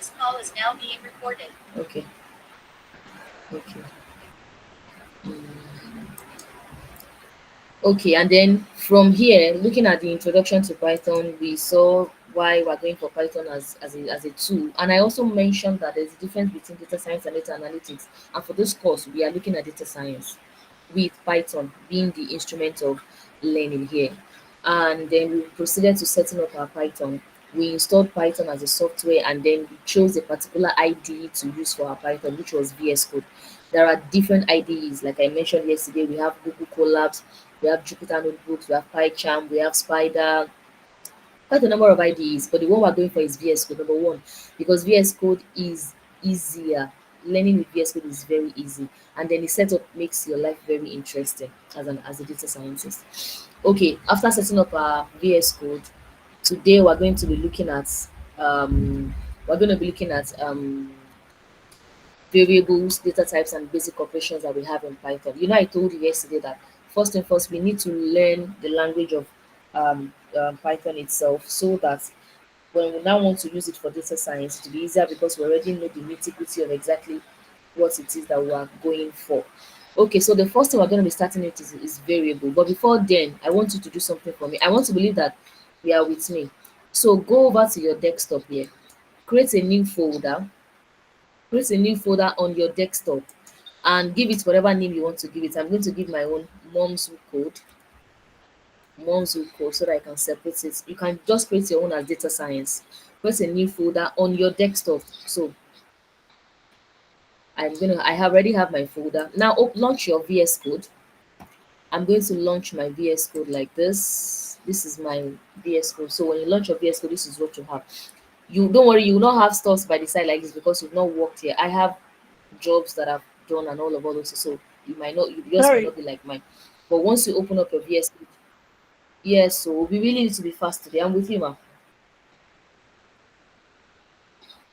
This call is now being recorded. Okay. Okay. Okay, and then from here, looking at the introduction to Python, we saw why we're going for Python as a tool. And I also mentioned that there's a difference between data science and data analytics. And for this course, we are looking at data science with Python being the instrument of learning here. And then we proceeded to setting up our Python. We installed Python as a software and then we chose a particular IDE to use for our Python, which was VS Code. There are different IDEs, like I mentioned yesterday. We have Google Colabs, we have Jupyter Notebooks, we have PyCharm, we have Spider, quite a number of IDEs. But the one we're going for is VS Code, number one, because VS Code is easier. Learning with VS Code is very easy, and then the setup makes your life very interesting as a data scientist. Okay, after setting up our VS Code, today we're going to be looking at variables, data types, and basic operations that we have in Python. You know, I told you yesterday that first and first we need to learn the language of Python itself, so that when we now want to use it for data science, it will be easier because we already know the nitty gritty of exactly what it is that we are going for. Okay, so the first thing we're going to be starting with is variable. But before then, I want you to do something for me. I want to believe that you are with me. So go over to your desktop here, create a new folder, create a new folder on your desktop and give it whatever name you want to give it. I'm going to give my own mom's code so that I can separate it. You can just create your own as data science. Create a new folder on your desktop. So I have already have my folder. Now launch your VS Code. I'm going to launch my VS Code like this. This is my VS Code. So when you launch your VS Code, this is what you have. You don't worry, you will not have stuff by the side like this because you've not worked here. I have jobs that I've done and all of all those. So yours might Sorry, not be like mine. But once you open up your VS Code, yes, so we really need to be fast today. I'm with you, ma.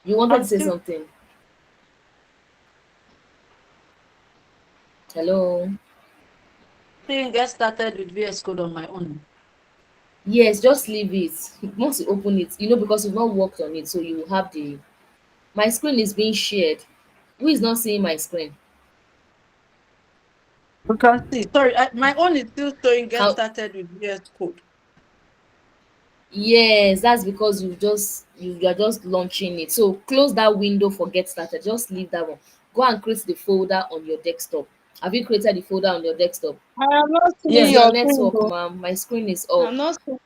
You wanted to I'm say still something. Hello. saying get started with VS Code on my own. Yes, just leave it. Once you open it, because you've not worked on it, so you will have the. My screen is being shared. Who is not seeing my screen? You can see. Sorry, my own is still showing get Can started with VS Code. Yes, that's because you are just launching it. So close that window for get started. Just leave that one. Go and create the folder on your desktop. Have you created the folder on your desktop? I am not Is seeing Yes. your your screen network, though. ma'am? My screen is up. I'm not seeing.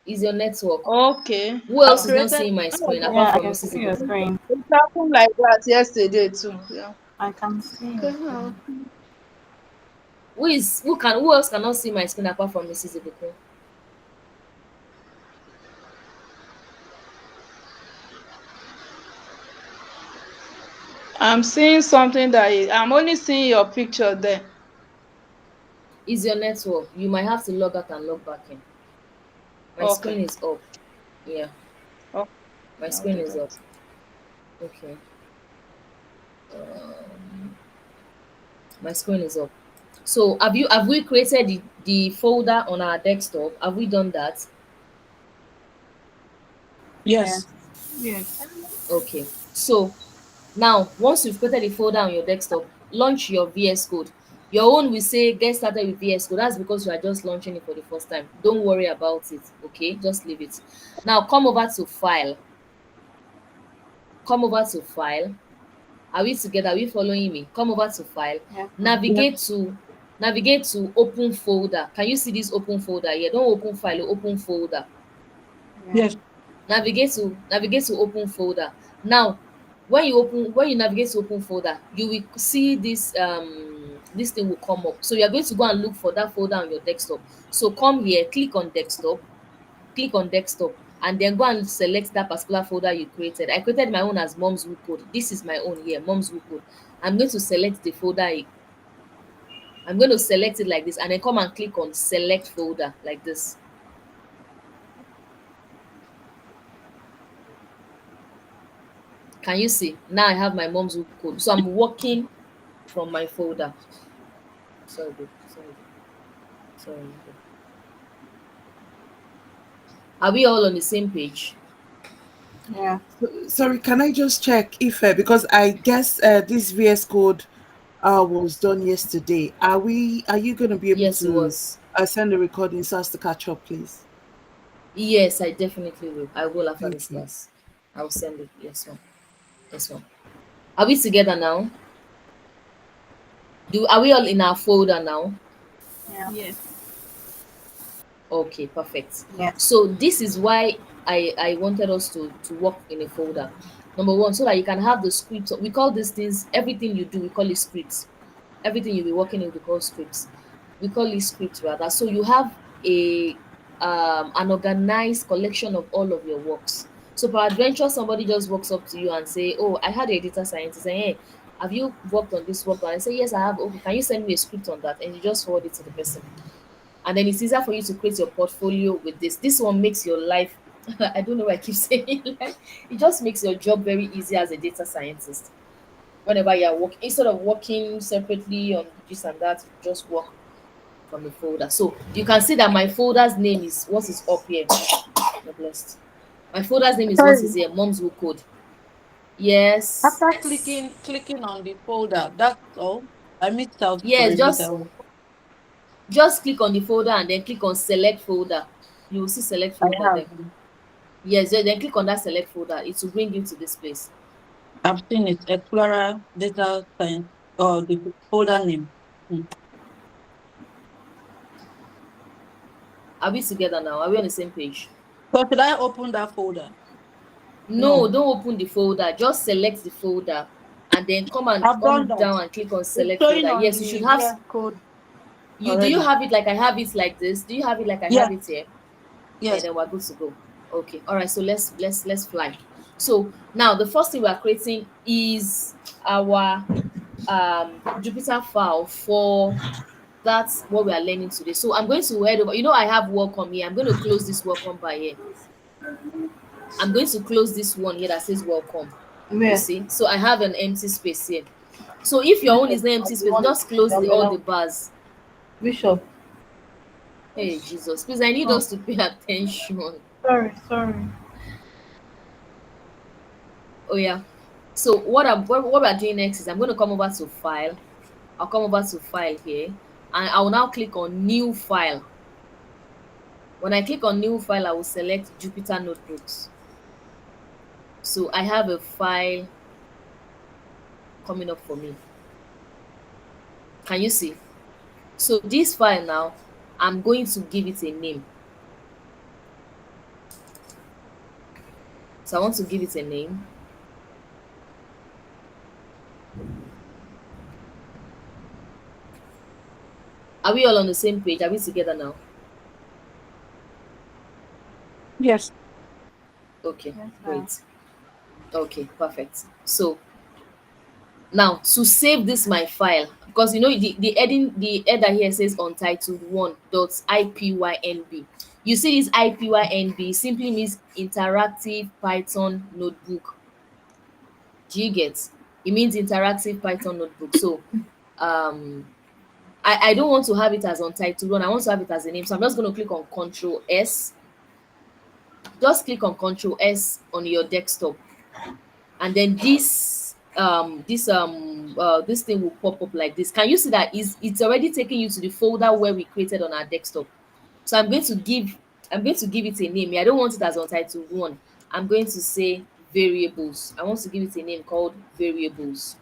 Is your network? Okay. Who else I've is not created. seeing my Oh, screen apart Yeah, I from can Mrs. see your Ibuku? screen. it happened like that yesterday too. Yeah. I can see your Okay. Now, screen. Who else cannot see my screen apart from Mrs. Ibuku? I'm seeing something I'm only seeing your picture there. Is your network? You might have to log out and log back in. My Okay. screen is up. Yeah, Okay. my I'll screen do is that. up. Okay. My screen is up. So have we created the folder on our desktop? Have we done that? Yes. Yes. Yes. Okay. So now once you've created the folder on your desktop, launch your VS Code. Your own will say get started with VS Code. That's because you are just launching it for the first time. Don't worry about it. Okay, just leave it. Now come over to file. Come over to file. Are we together? Are we following me? Come over to file. Yes, ma'am. Yes. Navigate to open folder. Can you see this open folder here? Don't open file, open folder. Yeah. Yes. Navigate to open folder. Now when you navigate to open folder, you will see this thing will come up. So you are going to go and look for that folder on your desktop. So come here, click on desktop and then go and select that particular folder you created. I created my own as mom's wood code. This is my own here, mom's wood code. I'm going to select the folder. I'm going to select it like this and then come and click on select folder like this. Can you see? Now I have my mom's wood code. So I'm working from my folder. Sorry, babe. Sorry. Are we all on the same page? Yeah. Sorry, can I just check if because I guess this VS Code was done yesterday. Are you going to be able Yes, it to was. send the recording so as to catch up, please? Yes, I definitely will. I will after this Thank you. class. I will send it. Yes, ma'am. Yes, ma'am. Are we together now? Do Are we all in our folder now? Yeah. Yes. Okay, perfect. Yeah. So this is why I wanted us to work in a folder. Number one, so that you can have the script. We call these things, everything you do, we call it scripts. Everything you'll be working in, we call scripts. We call it scripts rather. So you have a an organized collection of all of your works. So peradventure, somebody just walks up to you and say, "Oh, I had a data scientist. And hey, have you worked on this work?" And I say, "Yes, I have." Okay, can you send me a script on that? And you just forward it to the person, and then it's easier for you to create your portfolio with this. This one makes your life I don't know why I keep saying like, it just makes your job very easy as a data scientist. Whenever you're working, instead of working separately on this and that, you just work from the folder. So you can see that my folder's name is what is up here. You're blessed. My folder's name is what Sorry. is here, mom's will code. Yes. After clicking on the folder, that's all. I missed out for Yes, a just little. click on the folder and then click on select folder. You will see select I folder have. there. Yes, then click on that select folder. It will bring you to this place. I've seen it. Explorer data science or the folder name. Hmm. Are we together now? Are we on the same page? So should I open that folder? No, No. don't open the folder. Just select the folder and then I've done come that. down and click on It's select showing folder. on Yes, you the should have. VS code Do you already. have it like I have it like this? Do you have it like I have Yes, it here? And yes. then we're good to go. Okay. All right. So let's fly. So now the first thing we are creating is our Jupyter file for that's what we are learning today. So I'm going to head over. I have welcome here. I'm going to close this welcome by here. I'm going to close this one here that says welcome. You Where? see? So I have an empty space here. So if your own Bishop. is not empty I'm the space, one. just close The all umbrella. the bars. Bishop. Hey Jesus, please, I need Oh, us to pay attention. sorry, sorry. Oh yeah. So what we're doing next is I'm going to come over to file. I'll come over to file here, and I will now click on new file. When I click on new file, I will select Jupyter Notebooks. So I have a file coming up for me. Can you see? So this file now, I'm going to give it a name. So I want to give it a name. Are we all on the same page? Are we together now? Yes. Okay, Yes, ma'am. great. Okay, perfect. So now to save this my file, because the header here says untitled one dot ipynb. You see this ipynb simply means interactive Python notebook. Do you get? It means interactive Python notebook. So um I don't want to have it as untitled one. I want to have it as a name. So I'm just going to click on Control S. Just click on Control S on your desktop, and then this thing will pop up like this. Can you see that it's already taking you to the folder where we created on our desktop? So I'm going to give it a name. I don't want it as untitled one. I'm going to say variables. I want to give it a name called variables,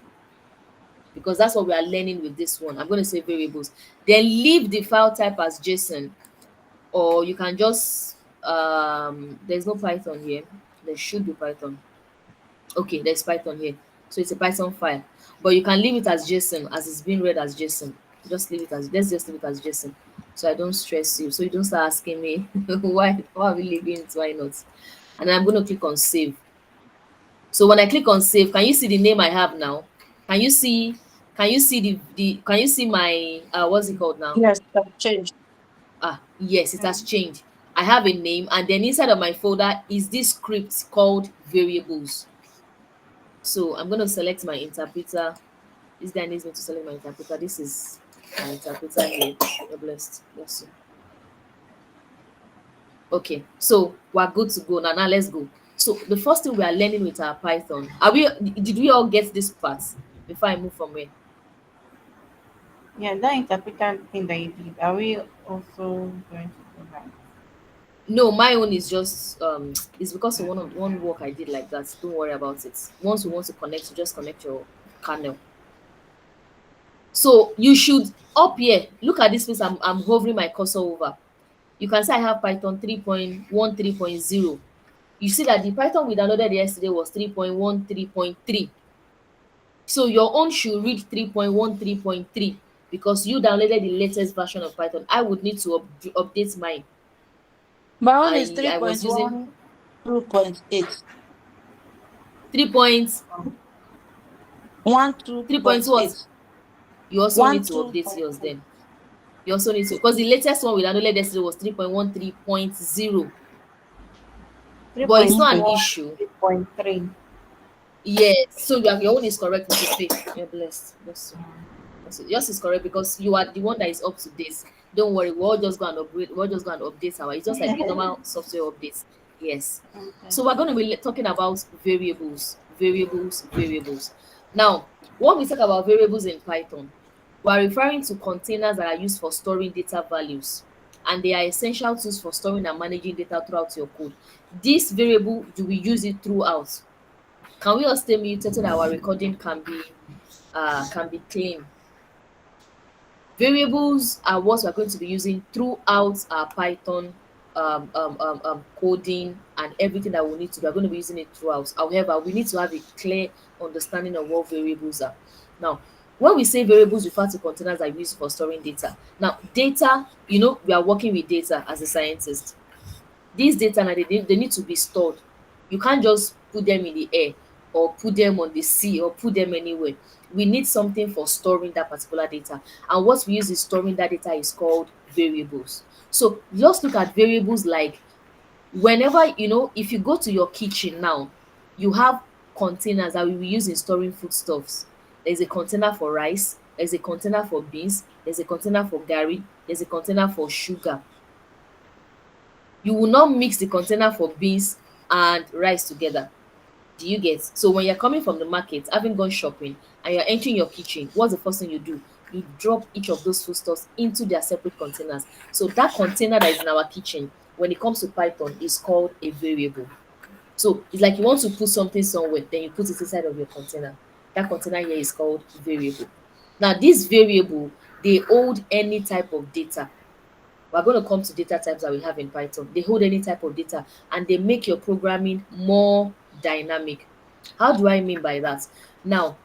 because that's what we are learning with this one. I'm going to say variables. Then leave the file type as JSON, or you can just there's no Python here. There should be Python. Okay, there's Python here. So it's a Python file. But you can leave it as JSON, as it's being read as JSON. Just leave it as Let's just leave it as JSON. So I don't stress you. So you don't start asking me why are we leaving it? Why not? And I'm gonna click on save. So when I click on save, can you see the name I have now? Can you see the can you see my what's it called now? Yes, I've changed. Yes, it Yeah. has changed. I have a name, and then inside of my folder is this script called variables. So I'm going to select my interpreter. This guy needs me to select my interpreter. This is my interpreter here. You're blessed. Yes. Sir. Okay, so we're good to go now. Now let's go. So the first thing we are learning with our Python, are we? Did we all get this part before I move from here? Yeah, that interpreter thing that you did, are we also going to do that? No, my own is just it's because of one work I did like that. Don't worry about it. Once you want to connect, you just connect your kernel. So you should up here look at this place. I'm hovering my cursor over. You can see I have Python 3.1 3.0. You see that the Python we downloaded yesterday was 3.1 3.3. So your own should read 3.1 3.3 because you downloaded the latest version of Python. I would need to update mine. My own is I was using 3.1, 2.8. 3 points 1, 3 points what? 2.8. You also need 1, to update yours 2.8. then. You also need to, because the latest one we downloaded yesterday was 3.1 3.0, but it's not an Okay. 3.1, issue. 3.3. Yes, so your own is correct, Mrs. Faith. You're blessed. Bless you. That's it. Yours is correct because you are the one that is up to date. Don't worry, we'll just go and upgrade. We'll just go and update our. It's just like the normal software updates. Yes. Okay. So we're going to be talking about variables, variables, variables. Now, when we talk about variables in Python, we are referring to containers that are used for storing data values, and they are essential tools for storing and managing data throughout your code. This variable, do we use it throughout? Can we all stay muted so that our recording can be clean? Variables are what we're going to be using throughout our Python coding and everything that we need to. We're going to be using it throughout. However, we need to have a clear understanding of what variables are. Now, when we say variables, refer to containers that are used for storing data. Now, data, we are working with data as a scientist. These data now they need to be stored. You can't just put them in the air or put them on the sea or put them anywhere. We need something for storing that particular data. And what we use in storing that data is called variables. So just look at variables like whenever, if you go to your kitchen now, you have containers that we will use in storing foodstuffs. There's a container for rice, there's a container for beans, there's a container for garri, there's a container for sugar. You will not mix the container for beans and rice together. Do you get? So when you're coming from the market, having gone shopping, and you're entering your kitchen, what's the first thing you do? You drop each of those foodstuffs into their separate containers. So that container that is in our kitchen, when it comes to Python, is called a variable. So it's like you want to put something somewhere, then you put it inside of your container. That container here is called variable. Now, this variable, they hold any type of data. We're going to come to data types that we have in Python. They hold any type of data and they make your programming more dynamic. How do I mean by that? Now,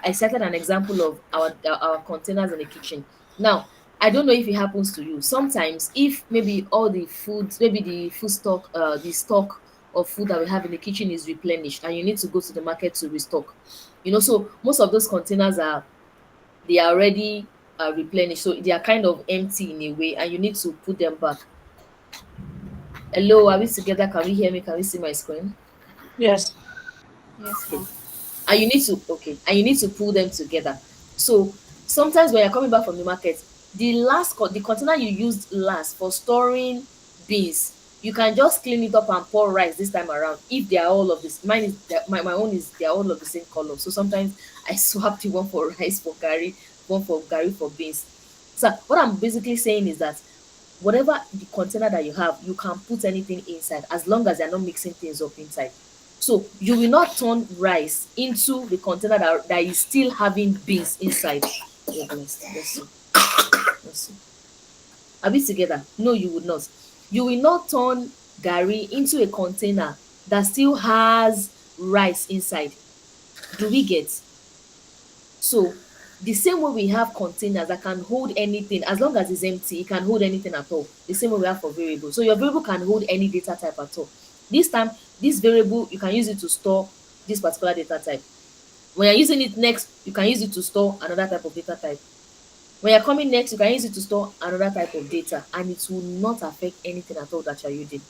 I cited an example of our containers in the kitchen. Now, I don't know if it happens to you. Sometimes, if maybe all the foods, maybe the food stock, the stock of food that we have in the kitchen is replenished, and you need to go to the market to restock. So most of those containers they are already replenished, so they are kind of empty in a way, and you need to put them back. Hello, are we together? Can we hear me? Can we see my screen? Yes. Yes, Okay. ma'am. And you need to pull them together. So sometimes when you're coming back from the market, the container you used last for storing beans, you can just clean it up and pour rice this time around. If they are all of this, mine is my own is they are all of the same color. So sometimes I swap the one for rice for curry, one for curry for beans. So what I'm basically saying is that whatever the container that you have, you can put anything inside as long as they're not mixing things up inside. So you will not turn rice into the container that is still having beans inside. Oh, blessed. Bless you. Bless you. Are we together? No, you would not. You will not turn Gary into a container that still has rice inside. Do we get? So the same way we have containers that can hold anything, as long as it's empty, it can hold anything at all. The same way we have for variable. So your variable can hold any data type at all. This time, this variable, you can use it to store this particular data type. When you're using it next, you can use it to store another type of data type. When you're coming next, you can use it to store another type of data, and it will not affect anything at all that you're using.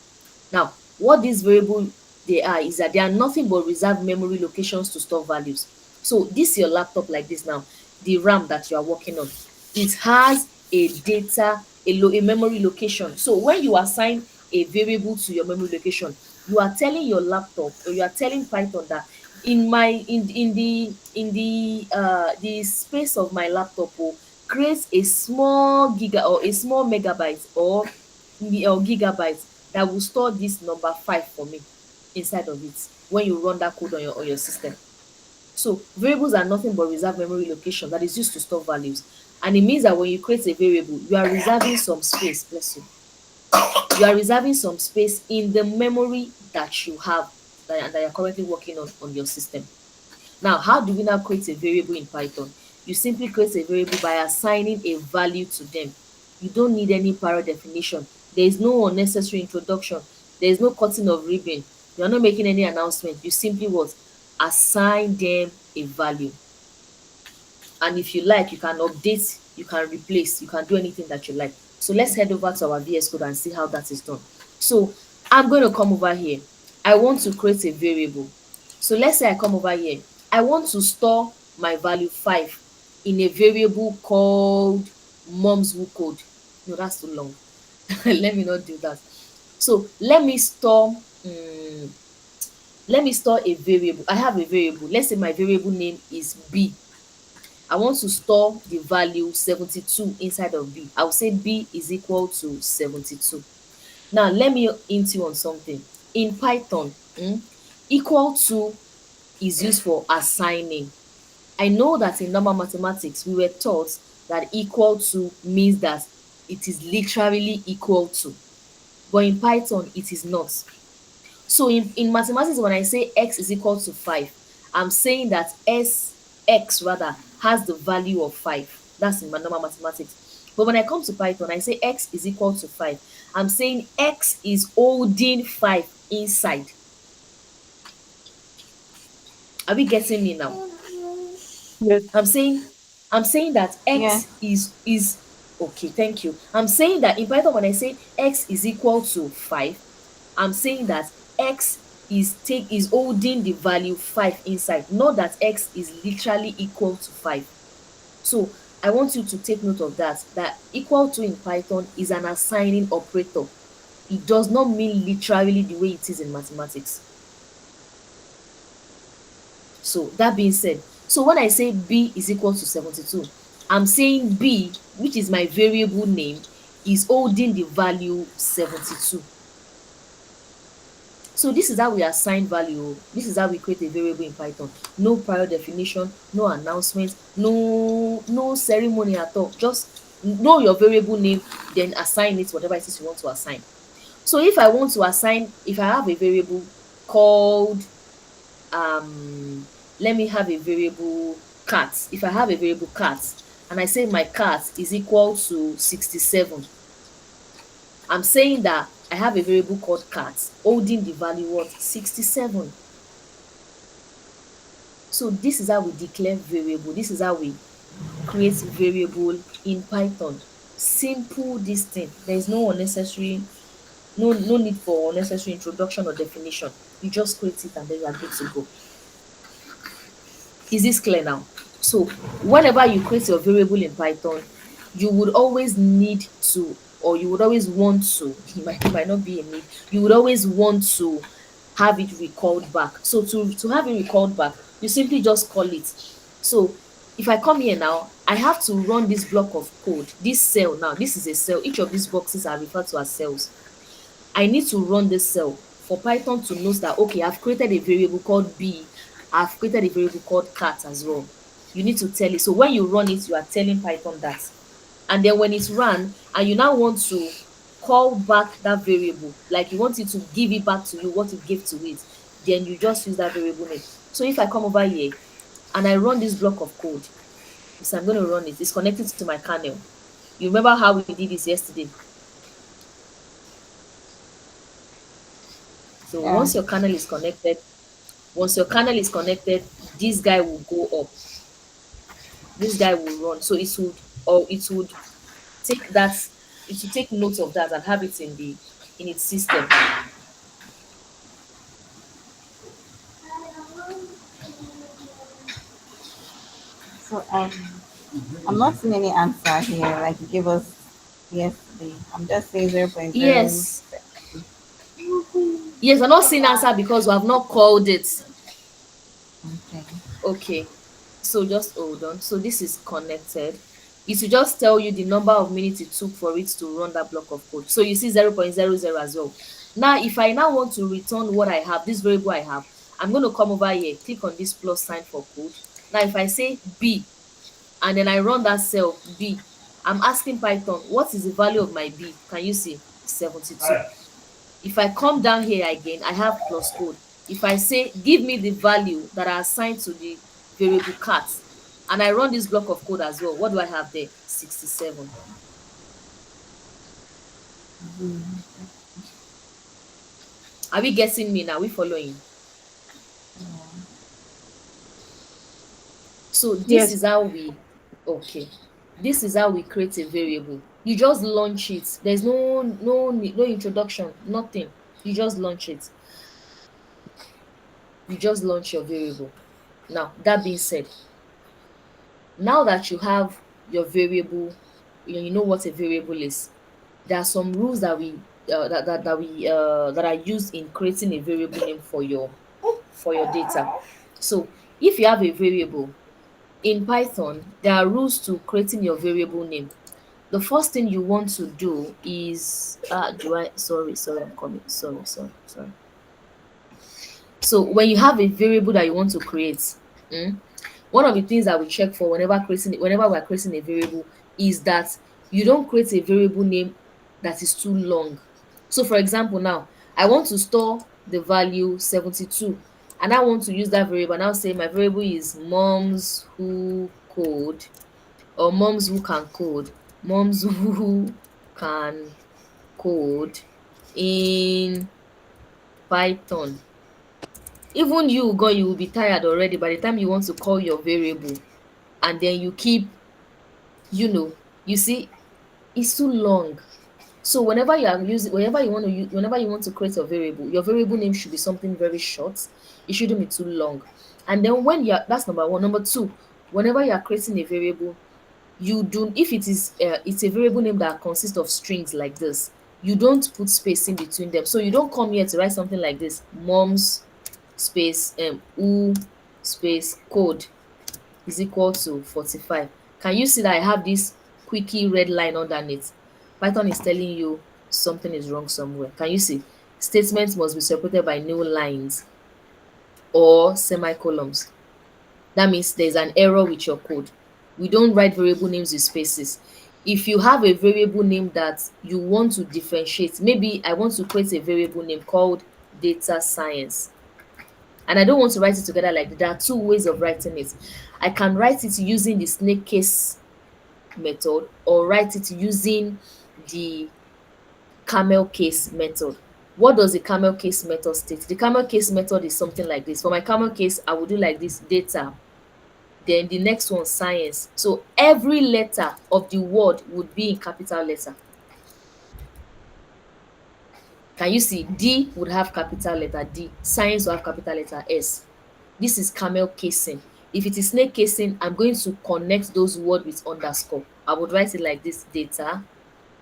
Now, what these variable they are is that they are nothing but reserved memory locations to store values. So this your laptop like this now, the RAM that you are working on, it has a data, a memory location. So when you assign a variable to your memory location, You are telling your laptop, or you are telling Python that in my in the space of my laptop, create a small giga or a small megabyte or gigabyte that will store this number 5 for me inside of it when you run that code on your system. So variables are nothing but reserved memory location that is used to store values. And it means that when you create a variable, you are reserving some space, bless you. You are reserving some space in the memory that you have that you're currently working on your system. Now, how do we now create a variable in Python? You simply create a variable by assigning a value to them. You don't need any prior definition. There is no unnecessary introduction. There is no cutting of ribbon. You are not making any announcement. You simply what? Assign them a value. And if you like, you can update, you can replace, you can do anything that you like. So let's head over to our VS Code and see how that is done. So I'm going to come over here. I want to create a variable. So let's say I come over here. I want to store my value 5 in a variable called mom's who code. No, that's too long. Let me not do that. So let me store a variable. I have a variable. Let's say my variable name is B. I want to store the value 72 inside of B. I will say B is equal to 72. Now, let me hint you on something. In Python, equal to is used for assigning. I know that in normal mathematics, we were taught that equal to means that it is literally equal to. But in Python, it is not. So in mathematics, when I say x is equal to 5, I'm saying that x rather has the value of 5. That's in my normal mathematics. But when I come to Python, I say x is equal to 5. I'm saying x is holding 5 inside. Are we getting me now? Yes. I'm saying that Yeah. x is okay, thank you. I'm saying that in Python, when I say x is equal to 5, I'm saying that x is holding the value 5 inside, not that x is literally equal to 5. So I want you to take note of that equal to in Python is an assigning operator. It does not mean literally the way it is in mathematics. So that being said, so when I say B is equal to 72, I'm saying B, which is my variable name, is holding the value 72. So this is how we assign value. This is how we create a variable in Python. No prior definition, no announcement, no ceremony at all. Just know your variable name, then assign it whatever it is you want to assign. So if I want to assign, if I have a variable called let me have a variable cat. If I have a variable cat and I say my cat is equal to 67, I'm saying that I have a variable called cat holding the value what? 67. So this is how we declare variable. This is how we create variable in Python. Simple this thing. There is no unnecessary, no need for unnecessary introduction or definition. You just create it and then you are good to go. Is this clear now? So whenever you create your variable in Python, you would always need to, or you would always want to, it might not be a need, you would always want to have it recalled back. So to have it recalled back, you simply just call it. So if I come here now, I have to run this block of code, this cell. Now this is a cell. Each of these boxes are referred to as cells. I need to run this cell for Python to know that, okay, I've created a variable called B. I've created a variable called cat as well. You need to tell it. So when you run it, you are telling Python that. And then when it's run and you now want to call back that variable, like you want it to give it back to you what it gave to it, then you just use that variable name. So if I come over here and I run this block of code, so I'm going to run it. It's connected to my kernel. You remember how we did this yesterday? So Yeah. once your kernel is connected, this guy will go up. This guy will run. So it would take that, it should take note of that and have it in its system. So I'm not seeing any answer here like you gave us yesterday. I'm just saying 0.0. Yes, Yes, we're not seeing answer because we have not called it. Okay. Okay, so just hold on. So this is connected. It will just tell you the number of minutes it took for it to run that block of code. So you see 0.00 as well. Now, if I now want to return what I have, this variable I have, I'm going to come over here, click on this plus sign for code. Now, if I say B and then I run that cell B, I'm asking Python, what is the value of my B? Can you see? 72. If I come down here again, I have plus code. If I say, give me the value that I assigned to the variable cat, and I run this block of code as well, what do I have there? 67. Are we getting me now? Are we following? So this Yes. is how we, okay. This is how we create a variable. You just launch it. There's no introduction, nothing. You just launch it. You just launch your variable. Now, that being said, now that you have your variable, you know what a variable is. There are some rules that we that are used in creating a variable name for your data. So if you have a variable in Python, there are rules to creating your variable name. The first thing you want to do is do I sorry I'm coming sorry. So when you have a variable that you want to create, mm, one of the things that we check for whenever we're creating a variable is that you don't create a variable name that is too long. So for example, now I want to store the value 72 and I want to use that variable and I'll say my variable is moms who code or moms who can code, moms who can code in Python. Even you God, you will be tired already by the time you want to call your variable and then you keep, you see, it's too long. So whenever you want to create a variable, your variable name should be something very short. It shouldn't be too long. And then that's number one. Number two, whenever you are creating a variable, you do if it is it's a variable name that consists of strings like this, you don't put space in between them. So you don't come here to write something like this, moms space who space code is equal to 45. Can you see that I have this quickie red line underneath? Python is telling you something is wrong somewhere. Can you see? Statements must be separated by new lines or semicolons. That means there's an error with your code. We don't write variable names with spaces. If you have a variable name that you want to differentiate, maybe I want to create a variable name called data science, and I don't want to write it together like that. There are two ways of writing it. I can write it using the snake case method or write it using the camel case method. What does the camel case method state? The camel case method is something like this. For my camel case, I will do like this: data, then the next one science. So every letter of the word would be in capital letter. Can you see? D would have capital letter D, science will have capital letter S. This is camel casing. If it is snake casing, I'm going to connect those words with underscore. I would write it like this: data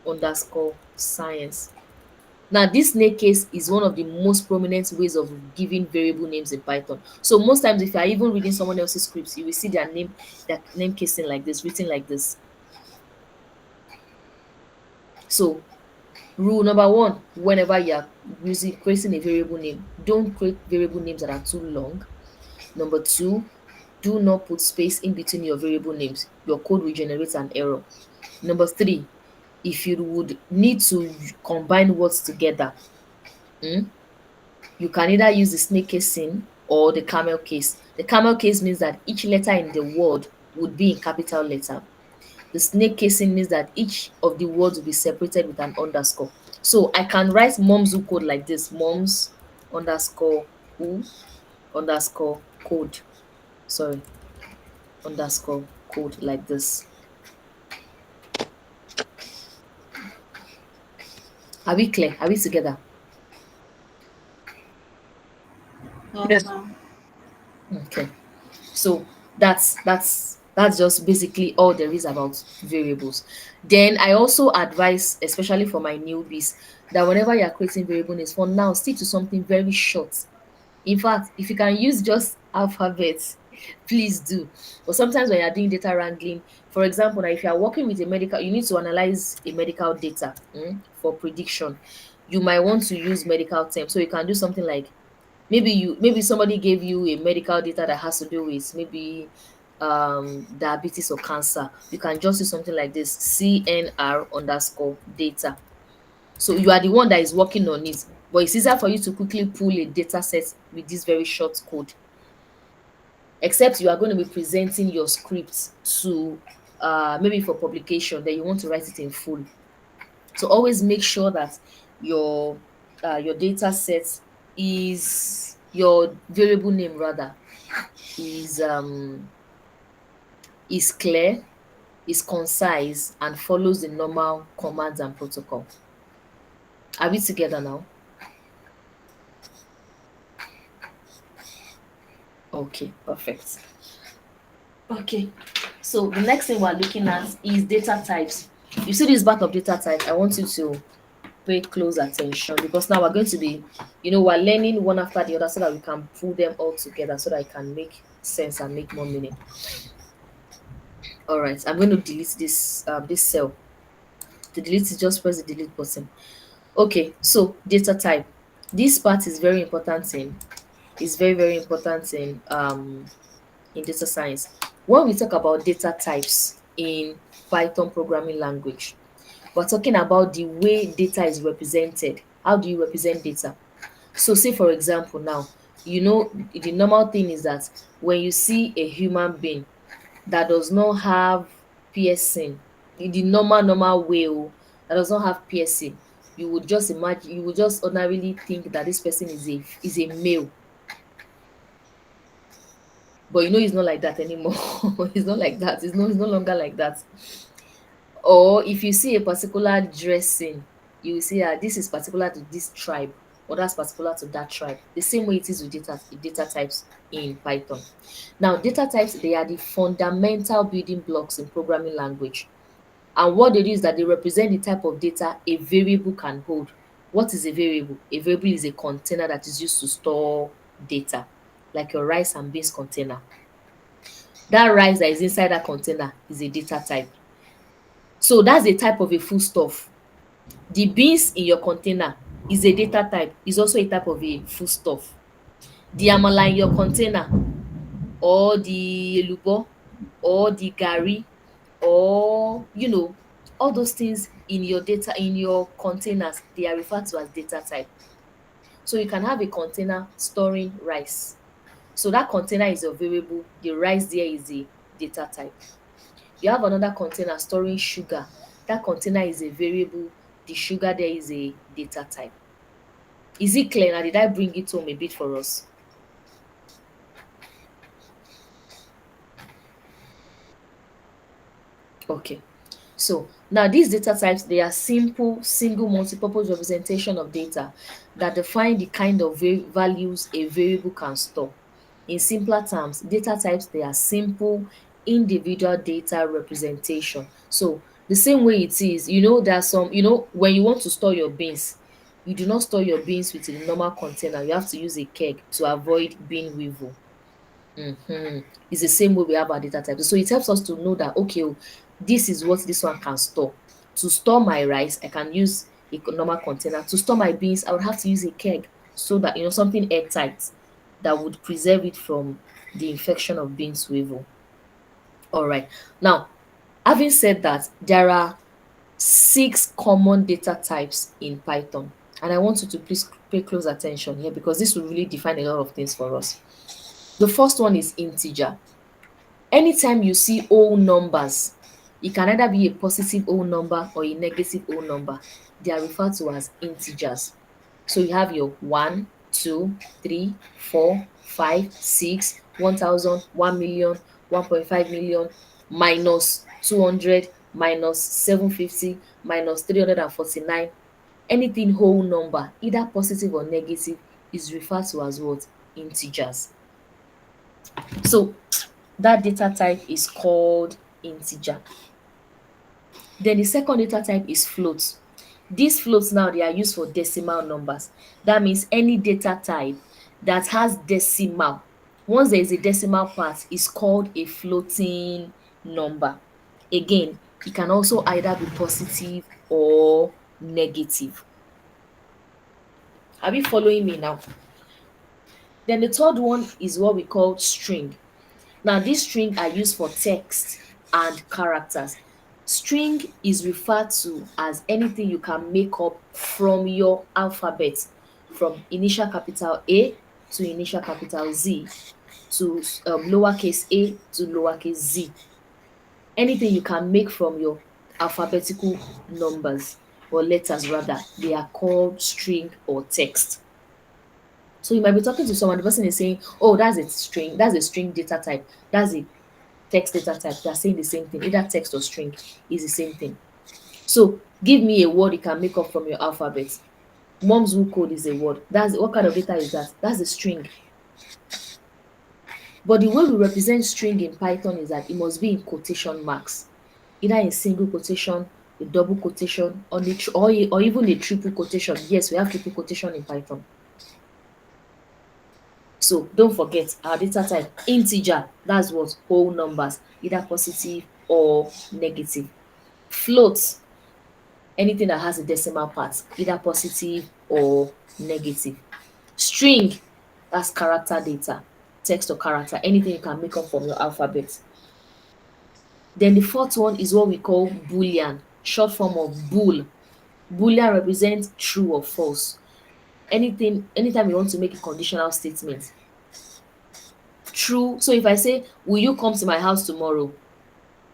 underscore science. Now, this snake case is one of the most prominent ways of giving variable names in Python. So most times, if you're even reading someone else's scripts, you will see their name casing like this, written like this. So rule number one, whenever you're creating a variable name, don't create variable names that are too long. Number two, do not put space in between your variable names. Your code will generate an error. Number three, if you would need to combine words together, you can either use the snake casing or the camel case. The camel case means that each letter in the word would be in capital letter. The snake casing means that each of the words will be separated with an underscore. So I can write moms who code like this: moms underscore who underscore code. Sorry, underscore code like this. Are we clear? Are we together? Yes, Yes. ma'am. Okay. So that's just basically all there is about variables. Then I also advise, especially for my newbies, that whenever you're creating variable names, for now, stick to something very short. In fact, if you can use just alphabets, please do. But sometimes when you're doing data wrangling, for example, now if you are working with a medical, you need to analyze a medical data for prediction. You might want to use medical terms. So you can do something like maybe somebody gave you a medical data that has to do with maybe diabetes or cancer. You can just do something like this: CNR underscore data. So you are the one that is working on it, but it's easier for you to quickly pull a data set with this very short code. Except you are going to be presenting your script to maybe for publication, then you want to write it in full. So always make sure that your your data set is your variable name rather is clear, is concise, and follows the normal commands and protocol. Are we together now? Okay, perfect. Okay, so the next thing we're looking at is data types. You see this part of data type, I want you to pay close attention because now we're going to be, we're learning one after the other so that we can pull them all together so that it can make sense and make more meaning. All right, I'm going to delete this cell. To delete it, just press the delete button. Okay, so data type. This part is very important very important in data science. When we talk about data types in Python programming language, we're talking about the way data is represented. How do you represent data? So say for example now, the normal thing is that when you see a human being that does not have piercing, in the normal way that does not have piercing, you would just ordinarily think that this person is a male. But it's not like that anymore. It's not like that. It's no longer like that. Or if you see a particular dressing, you will see that this is particular to this tribe or that's particular to that tribe. The same way it is with data types in Python. Now, data types, they are the fundamental building blocks in programming language. And what they do is that they represent the type of data a variable can hold. What is a variable? A variable is a container that is used to store data, like your rice and beans container. That rice that is inside that container is a data type. So that's a type of a foodstuff. The beans in your container is a data type, is also a type of a foodstuff. The amala in your container, or the elubo, or the garri, or all those things in your data in your containers, they are referred to as data type. So you can have a container storing rice. So that container is your variable, the rice there is a data type. You have another container storing sugar. That container is a variable, the sugar there is a data type. Is it clear now? Did I bring it home a bit for us? Okay. So now these data types, they are simple, single multipurpose representation of data that define the kind of values a variable can store. In simpler terms, data types, they are simple, individual data representation. So the same way it is, there are some, when you want to store your beans, you do not store your beans with a normal container. You have to use a keg to avoid bean weevil. It's the same way we have our data types. So it helps us to know that, okay, this is what this one can store. To store my rice, I can use a normal container. To store my beans, I would have to use a keg so that, something airtight that would preserve it from the infection of beans weevil. All right. Now, having said that, there are 6 common data types in Python. And I want you to please pay close attention here because this will really define a lot of things for us. The first one is integer. Anytime you see whole numbers, it can either be a positive whole number or a negative whole number. They are referred to as integers. So you have your 1, 2, 3, 4, 5, 6, 1,000, 1,000,000, 1.5 million, minus 200, minus 750, minus 349. Anything whole number, either positive or negative, is referred to as what? Integers. So that data type is called integer. Then the second data type is float. These floats now, they are used for decimal numbers. That means any data type that has decimal, once there is a decimal part, is called a floating number. Again, it can also either be positive or negative. Are you following me now? Then the third one is what we call string. Now, these string are used for text and characters. String is referred to as anything you can make up from your alphabet, from initial capital A to initial capital Z to lowercase a to lowercase z. Anything you can make from your alphabetical numbers or letters rather, they are called string or text. So you might be talking to someone, the person is saying, oh, that's a string data type, that's a text data type. They're saying the same thing, either text or string is the same thing. So give me a word you can make up from your alphabet. Mom's who code is a word. That's what kind of data is that? That's a string. But the way we represent string in Python is that it must be in quotation marks, either in single quotation, a double quotation, or even a triple quotation. Yes, we have triple quotation in Python. So don't forget our data type integer. That's what whole numbers, either positive or negative. Float, anything that has a decimal part, either positive or negative. String, that's character data, text or character, anything you can make up from your alphabet. Then the fourth one is what we call Boolean, short form of bool. Boolean represents true or false. Anytime you want to make a conditional statement, true. So if I say, will you come to my house tomorrow?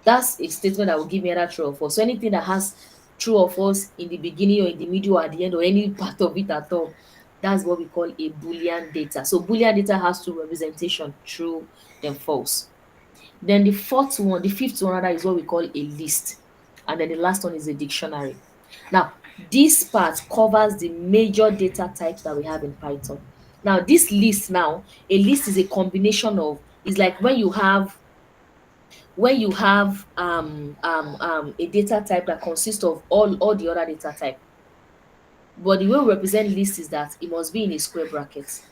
That's a statement that will give me either true or false. So anything that has true or false in the beginning or in the middle or at the end or any part of it at all, that's what we call a Boolean data. So Boolean data has two representation, true then false. Then the fifth one rather, is what we call a list. And then the last one is a dictionary. Now, this part covers the major data types that we have in Python. Now, this list now, a list is a combination of, it's like when you have a data type that consists of all the other data type. But the way we represent list is that it must be in a square bracket.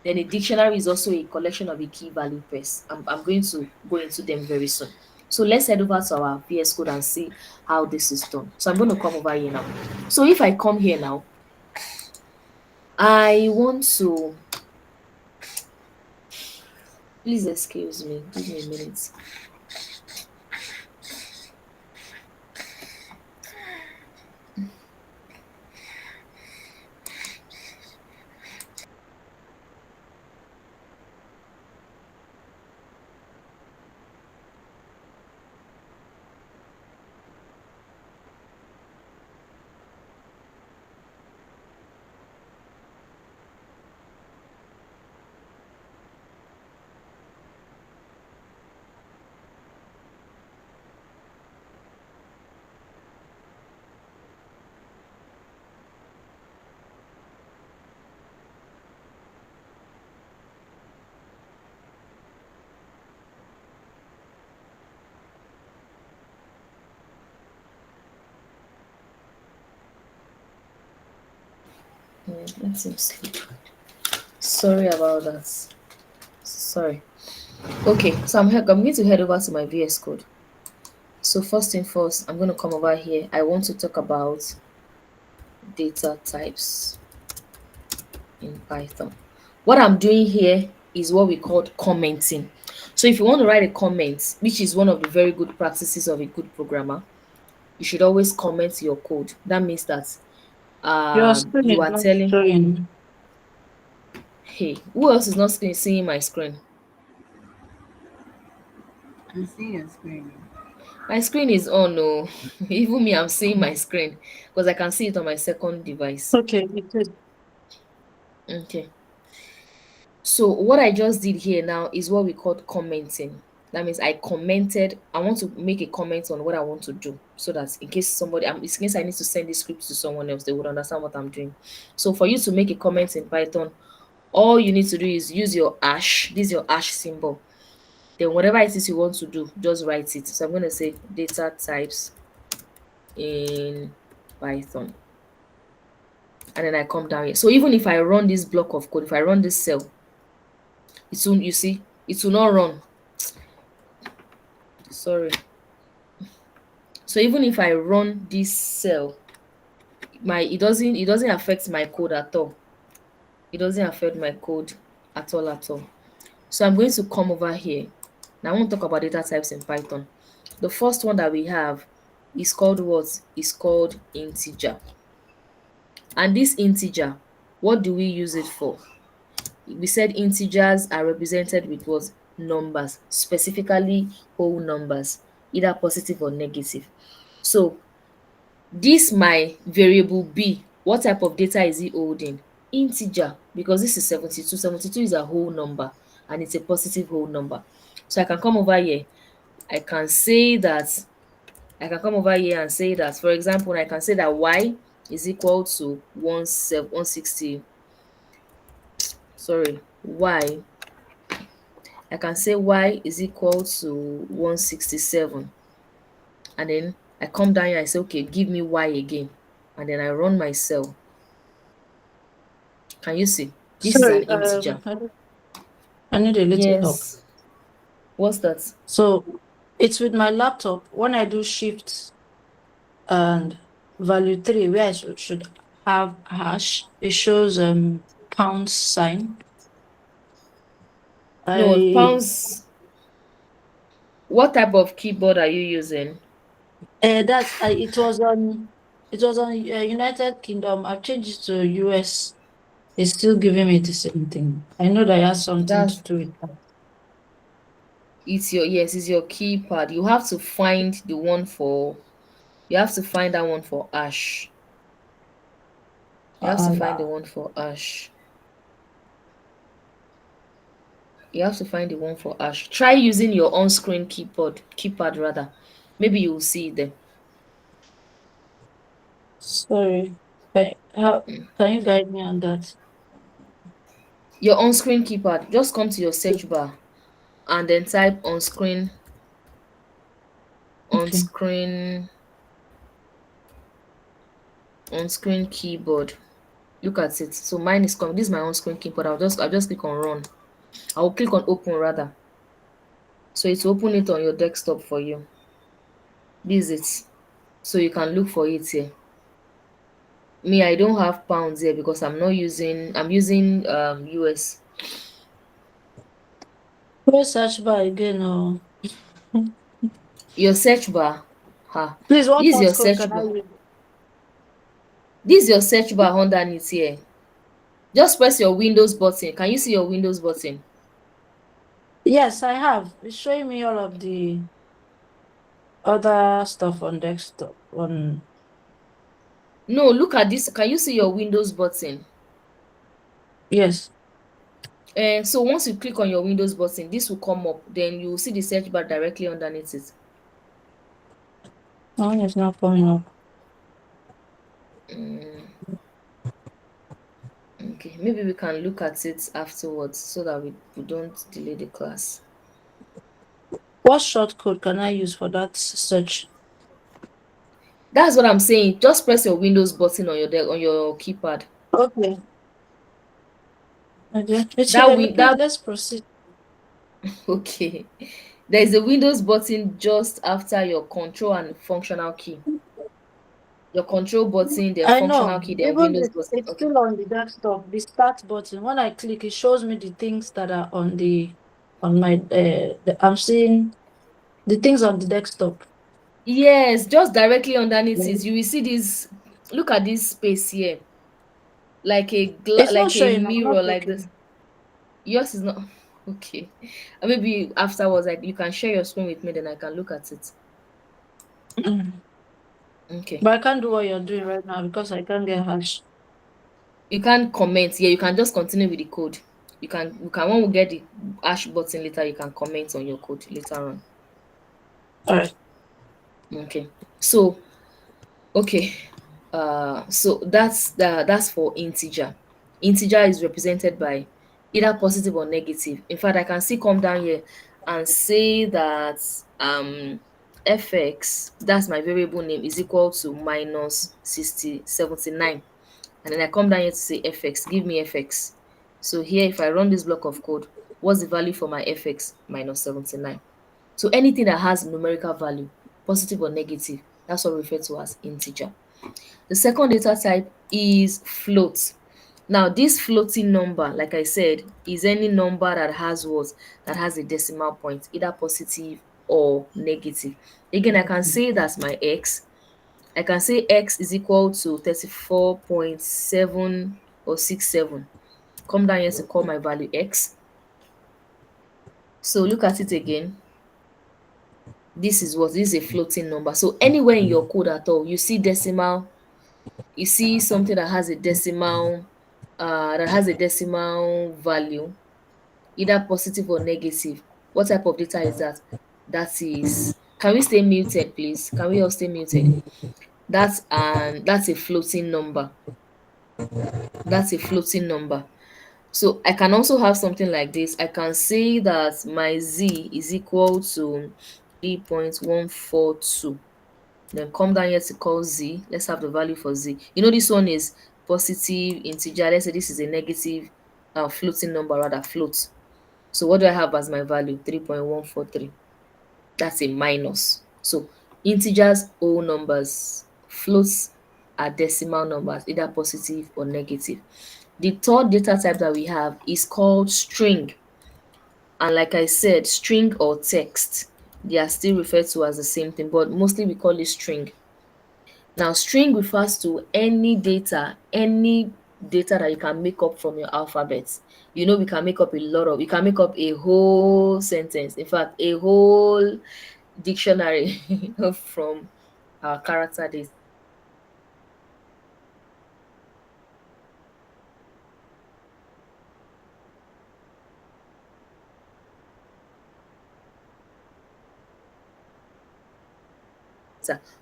Then a dictionary is also a collection of a key value pairs. I'm going to go into them very soon. So let's head over to our VS Code and see how this is done. So I'm going to come over here now. So if I come here now, I want to, please excuse me, give me a minute. Let him sleep. Sorry about that. Sorry. Okay, so I'm going to head over to my VS Code. So first thing first, I'm going to come over here. I want to talk about data types in Python. What I'm doing here is what we call commenting. So if you want to write a comment, which is one of the very good practices of a good programmer, you should always comment your code. That means that Your screen you is are not telling, showing. hey, who else is not seeing my screen? I'm seeing your screen. My screen is on. No, even me, I'm seeing my screen because I can see it on my second device. Okay, it is. Okay. So what I just did here now is what we call commenting. That means I commented. I want to make a comment on what I want to do, so that in case in case I need to send this script to someone else, they would understand what I'm doing. So for you to make a comment in Python, all you need to do is use your hash. This is your hash symbol. Then whatever it is you want to do, just write it. So I'm going to say data types in Python. and then I come down here. So even if I run this block of code, if I run this cell, it will, you see, it will not run. Sorry. So even if I run this cell, my it doesn't affect my code at all. It doesn't affect my code at all at all. So I'm going to come over here. Now I want to talk about data types in Python. The first one that we have is called what? Is called integer. And this integer, what do we use it for? We said integers are represented with what? Numbers, specifically whole numbers, either positive or negative. So this my variable b, what type of data is it holding? Integer, because this is 72. 72 is a whole number and it's a positive whole number. So I can come over here, I can say that, I can come over here and say that, for example, I can say that y is equal to 160, sorry, I can say y is equal to 167, and then I come down here, I say, okay, give me y again, and then I run my cell. Can you see? This is an Sorry, integer. I need a little help. Yes. What's that? So it's with my laptop. When I do shift and value 3, where I should have hash, it shows pound sign. No, I pounds. What type of keyboard are you using? that's it was on United Kingdom. I've changed it to US. It's still giving me the same thing. I know that it has something to That's do with that. it's your, yes, it's your keypad. You have to find the one for, you have to find that one for Ash. You have to find the Uh, one for Ash. You have to find the one for Ash. Try using your on-screen keypad rather. Maybe you will see it there. Sorry. Can you guide me on that? Your on-screen keypad. Just come to your search bar and then type Okay. on-screen, on-screen keyboard. Look at it. So mine is coming. This is my on-screen keyboard. I'll just click on run. I'll click on open rather. So it's open it on your desktop for you. This is it. So you can look for it here. Me, I don't have pounds here because I'm using US. Where search bar again? Oh. Your search bar. Ha. Please, what This is your postcode can search I bar. use? This is your search bar underneath here. Just press your Windows button. Can you see your Windows button? Yes, I have. It's showing me all of the other stuff on desktop. On No, look at this. Can you see your Windows button? yes, So once you click on your Windows button, this will come up. Then you will see the search bar directly underneath it. mine is not coming up. Mm, okay, maybe we can look at it afterwards so that we don't delay the class. What short code can I use for that search? That's what I'm saying. Just press your Windows button on on your keypad. Okay. Okay. It's That here. win Please that let's proceed. okay. There's a Windows button just after your control and functional key. Your control button, the I functional know. key, then Even Windows it's button. it's Okay. still on the desktop. The start button. When I click, it shows me the things that are on my I'm seeing the things on the desktop. Yes, just directly underneath it, Mhm. you will see this. Look at this space here, like It's not like a showing. I'm not mirror, like this. looking. Yours is not okay. Maybe afterwards, like you can share your screen with me, then I can look at it. Okay. But I can't do what you're doing right now because I can't get hash. You can comment. Yeah, you can just continue with the code. You can when we get the hash button later, you can comment on your code later on. All right. Okay. So okay. So that's for integer. Integer is represented by either positive or negative. In fact, I can still come down here and say that fx, that's my variable name, is equal to minus 79. And then I come down here to say fx, give me fx. So here, if I run this block of code, what's the value for my fx? Minus 79. So anything that has numerical value, positive or negative, that's what we refer to as integer. The second data type is float. Now, this floating number, like I said, is any number that has what? That has a decimal point, either positive or negative. Again, I can say that's my x. I can say x is equal to 34.7 or 67. Come down here to call my value x. So look at it again. This is what? This is a floating number. So anywhere in your code at all, you see decimal, you see something that has a decimal value, either positive or negative. What type of data is that? That is, can we stay muted, please? Can we all stay muted? That's a floating number. That's a floating number. So I can also have something like this. I can say that my z is equal to 3.142. Then come down here to call z. Let's have the value for z. You know, this one is positive integer. Let's say this is a negative floating number, rather float. So what do I have as my value? 3.143. That's a minus. So integers, whole numbers. Floats are decimal numbers, either positive or negative. The third data type that we have is called string. And like I said, string or text, they are still referred to as the same thing, but mostly we call it string. Now, string refers to any data that you can make up from your alphabet. You know, we can make up you can make up a whole sentence, in fact, a whole dictionary from our character data.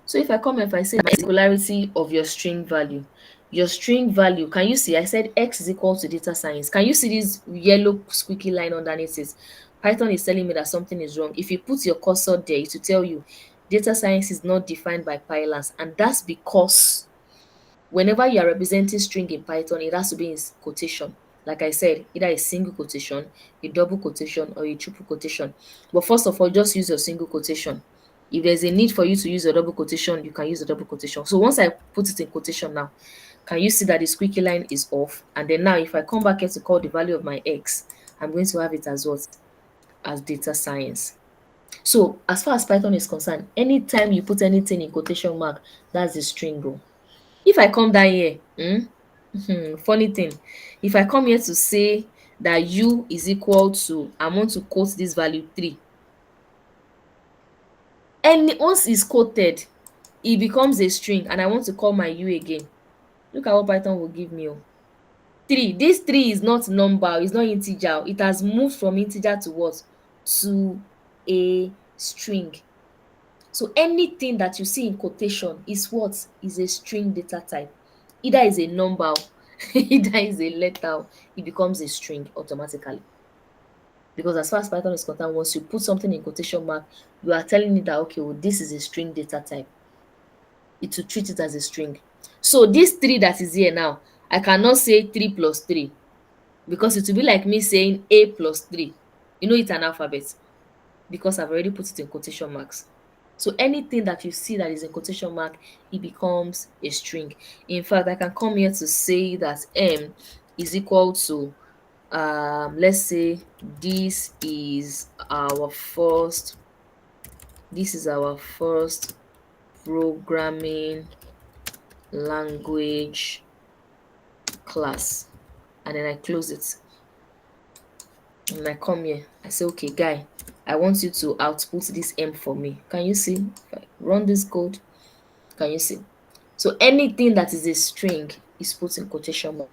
So if I come, if I say my singularity of your string value, can you see? I said x is equal to data science. Can you see this yellow squeaky line underneath it? Python is telling me that something is wrong. If you put your cursor there, it will tell you data science is not defined by pylons, and that's because whenever you are representing string in Python, it has to be in quotation. Like I said, either a single quotation, a double quotation, or a triple quotation. But first of all, just use your single quotation. If there's a need for you to use a double quotation, you can use a double quotation. So once I put it in quotation now, can you see that the squeaky line is off? And then now, if I come back here to call the value of my x, I'm going to have it as what? As data science. So as far as Python is concerned, anytime you put anything in quotation mark, that's the string. If I come down here, funny thing, if I come here to say that u is equal to, I want to quote this value 3, and once it's quoted, it becomes a string, and I want to call my u again. Look at what Python will give me. 3. This 3 is not number, it's not integer. It has moved from integer to what? To a string. So anything that you see in quotation is what? Is a string data type. Either is a number, either is a letter, it becomes a string automatically. Because as far as Python is concerned, once you put something in quotation mark, you are telling it that, okay, well, this is a string data type. It will treat it as a string. So this 3 that is here now, I cannot say 3 plus 3, because it will be like me saying a plus 3. You know, it's an alphabet, because I've already put it in quotation marks. So anything that you see that is in quotation mark, it becomes a string. In fact, I can come here to say that m is equal to, let's say this is our first programming language class, and then I close it. And I come here, I say, okay, guy, I want you to output this m for me. Can you see? If I run this code, can you see? So anything that is a string is put in quotation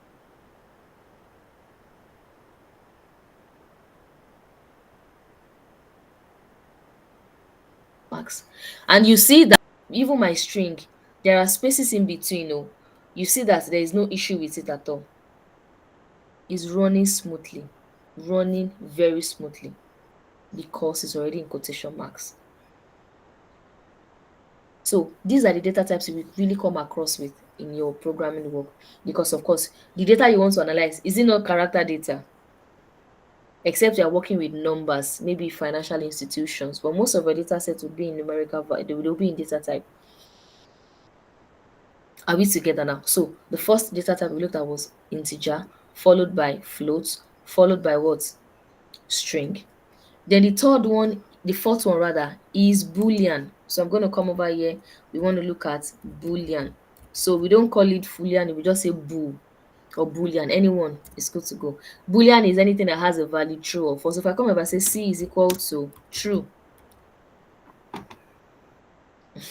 marks. And you see that even my string, there are spaces in between. You see that there is no issue with it at all. It's running smoothly, running very smoothly, because it's already in quotation marks. So these are the data types we really come across with in your programming work, because of course the data you want to analyze is it not character data, except you are working with numbers, maybe financial institutions, but most of your data sets will be in numerical they will be in data type. Are we together now? So the first data type we looked at was integer, followed by float, followed by what? String. Then the third one, the fourth one rather, is Boolean. So I'm going to come over here. We want to look at Boolean. So we don't call it Boolean, we just say boo or Boolean. Anyone is good to go. Boolean is anything that has a value true or false. If I come over and say C is equal to true,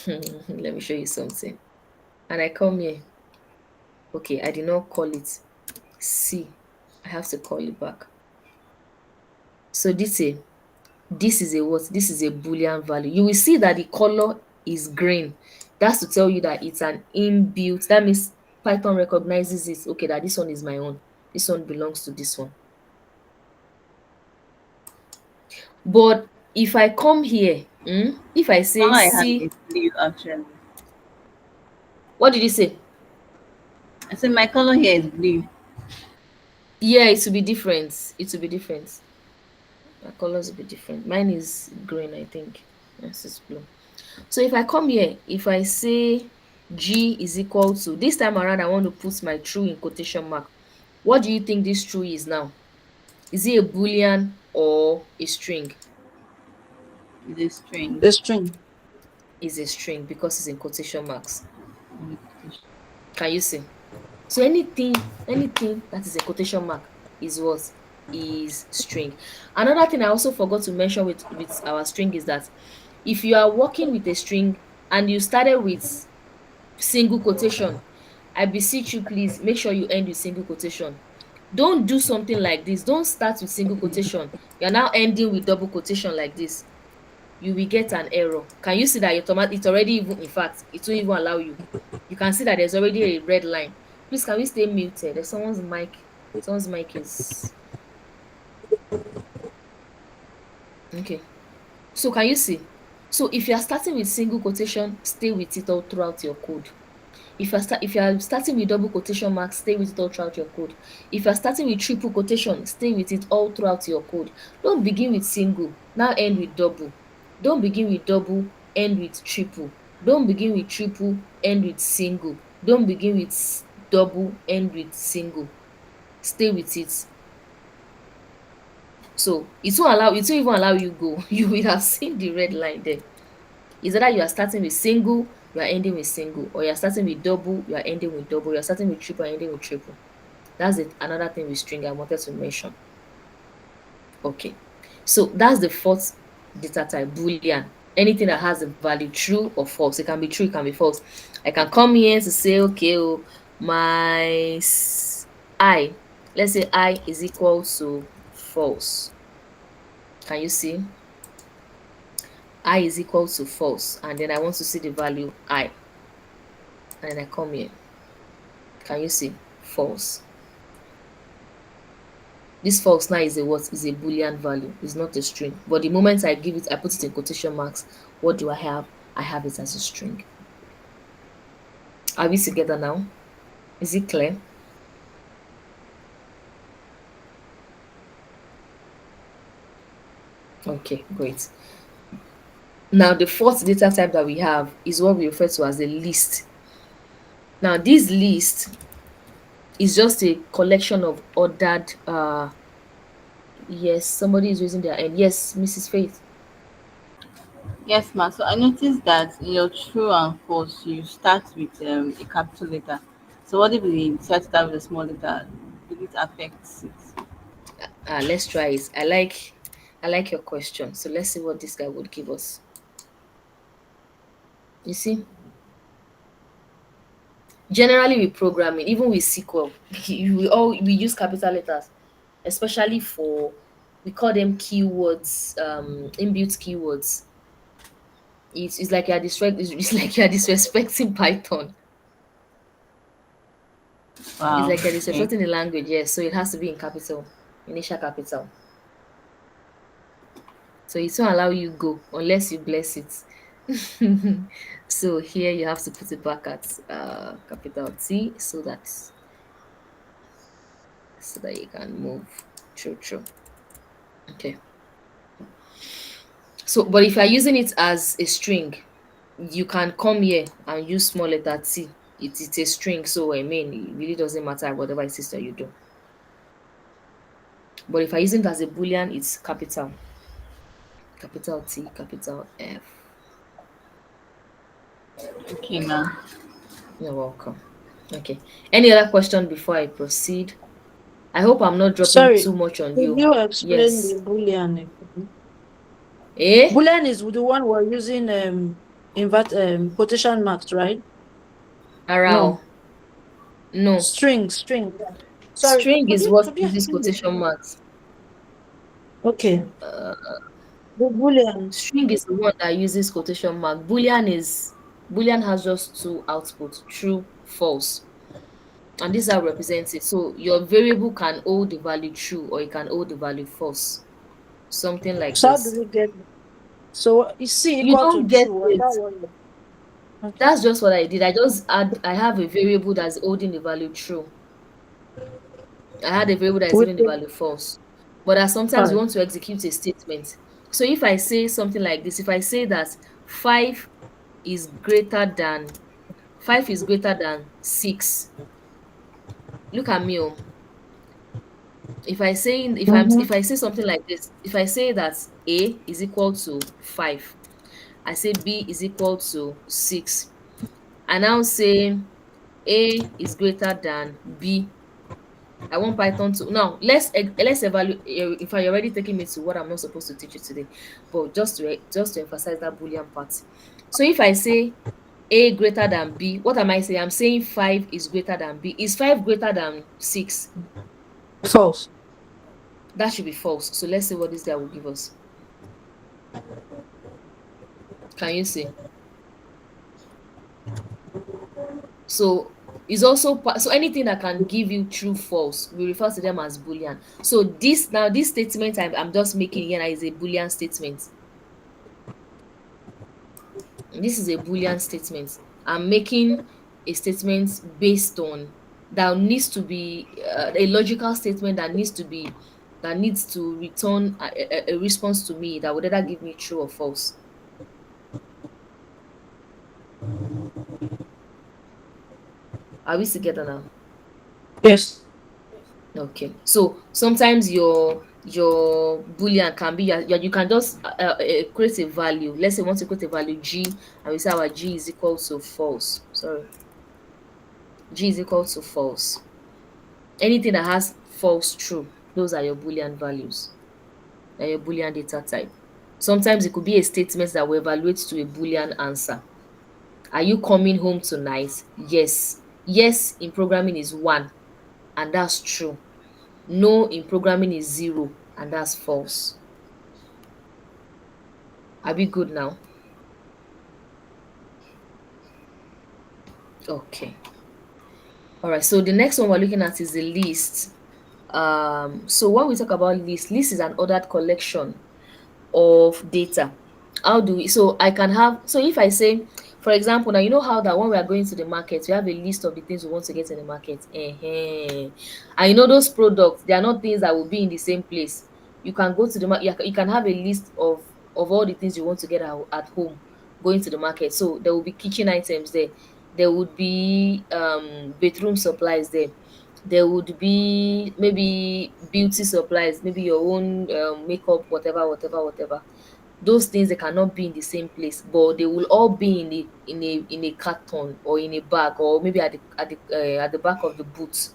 let me show you something. And I come here. Okay, I did not call it C. I have to call it back. So this is a what? This is a Boolean value. You will see that the color is green. That's to tell you that it's an inbuilt. That means Python recognizes it. Okay, that this one is my own. This one belongs to this one. But if I come here, if I say Color I have C, is blue actually. what did you say? I said my color here is blue. Yeah, it will be different. It will be different. My colors will be different. Mine is green, I think. Yes, it's blue. So if I come here, if I say G is equal to, this time around, I want to put my true in quotation mark. What do you think this true is now? Is it a Boolean or a string? It's a string. The string. Is a string because it's in quotation marks. Mm. Can you see? So anything that is a quotation mark is what? Is string. Another thing I also forgot to mention with our string is that if you are working with a string and you started with single quotation, I beseech you, please make sure you end with single quotation. Don't do something like this. Don't start with single quotation. You're now ending with double quotation like this. You will get an error. Can you see that it's already, even in fact it won't even allow you. You can see that there's already a red line. Please, can we stay muted? There's someone's mic is okay. So can you see? So if you are starting with single quotation, stay with it all throughout your code. If you are starting with double quotation marks, stay with it all throughout your code. If you are starting with triple quotation, stay with it all throughout your code. Don't begin with single, now end with double. Don't begin with double, end with triple. Don't begin with triple, end with single. Don't begin with double, end with single. Stay with it. So it won't even allow you go. You will have seen the red line there. Is either you are starting with single, you are ending with single, or you are starting with double, you are ending with double, you are starting with triple, you are ending with triple. That's it. Another thing with string I wanted to mention. Okay. So that's the fourth data type, Boolean. Anything that has a value true or false. It can be true, it can be false. I can come here to say, okay, oh, I, let's say I is equal to false. Can you see? I is equal to false, and then I want to see the value I, and I come here. Can you see? False. This false now is a what? Is a Boolean value. It's not a string. But the moment I give it, I put it in quotation marks. What do I have? I have it as a string. Are we together now? Is it clear? Okay, great. Now the fourth data type that we have is what we refer to as a list. Now this list is just a collection of ordered yes, somebody is raising their hand. Yes, Mrs. Faith. Yes, ma'am. So I noticed that in your true and false, you start with a capital letter. So what if we decide to start with a small letter? Will it affect it? Let's try it. I like your question. So let's see what this guy would give us. You see, generally with programming, even with SQL, we use capital letters, especially for, we call them keywords, inbuilt keywords. It's like it's like you're disrespecting Python. It's Wow. like you're Okay. disrespecting the language, yes. So it has to be in capital, initial capital. So it won't allow you go unless you bless it. So here you have to put it back at capital T so that you can move. True, true. Okay. So, but if you're using it as a string, you can come here and use small letter T. It's a string, so I mean, it really doesn't matter whatever it is that you do. But if I use it as a boolean, it's capital T, capital F. Okay, ma'am. You're welcome. Okay. Any other question before I proceed? I hope I'm not dropping Sorry, too much on could you. you explain Yes. the Boolean again? Eh? Boolean is the one we're using invert quotation marks, right? Around. No. No. String. Sorry, String could is you what could you uses explain the quotation marks. okay. The Boolean. String is the one that uses quotation mark. Boolean has just two outputs, true, false. And this is how it represents it. So your variable can hold the value true or it can hold the value false. Something like So how do this. we get so is C You equal to don't get true? Was it. that one? Okay. That's just what I did. I have a variable that's holding the value true. I had a variable that is With giving the the value false. But that sometimes you five. want to execute a statement. So if I say something like this, if I say that 5 is greater than 6, look at me. Oh. Mm-hmm. If I say something like this, if I say that A is equal to 5, I say B is equal to 6. I now say A is greater than B. I want Python to now let's evaluate. In fact, you're already taking me to what I'm not supposed to teach you today, but just to emphasize that Boolean part. So if I say A greater than B, what am I saying? I'm saying 5 is greater than B. Is 5 greater than 6? False. That should be false. So let's see what this guy will give us. Can you see? So is also so anything that can give you true false, we refer to them as boolean. So this statement I'm just making here now is a boolean statement. This is a boolean statement. I'm making a statement based on that needs to be a logical statement that needs to return a response to me that would either give me true or false. Are we together now? Yes. Okay. So sometimes your boolean can be you can just create a value. Let's say we want to create a value G, and we say our G is equal to false. Sorry, G is equal to false. Anything that has false true, those are your boolean values. They're your boolean data type. Sometimes it could be a statement that will evaluate to a boolean answer. Are you coming home tonight? Yes. Yes in programming is 1, and that's true. No in programming is 0, and that's false. Are we good now? Okay. All right. So the next one we're looking at is the list. So when we talk about list is an ordered collection of data. How do we so I can have so if I say, for example, now you know how that when we are going to the market, we have a list of the things we want to get in the market. And you know those products, they are not things that will be in the same place. You can go to the market, you can have a list of all the things you want to get at home going to the market. So there will be kitchen items there. There would be bedroom supplies there. There would be maybe beauty supplies, maybe your own makeup, whatever. Those things they cannot be in the same place, but they will all be in a carton or in a bag or maybe at the back of the boot.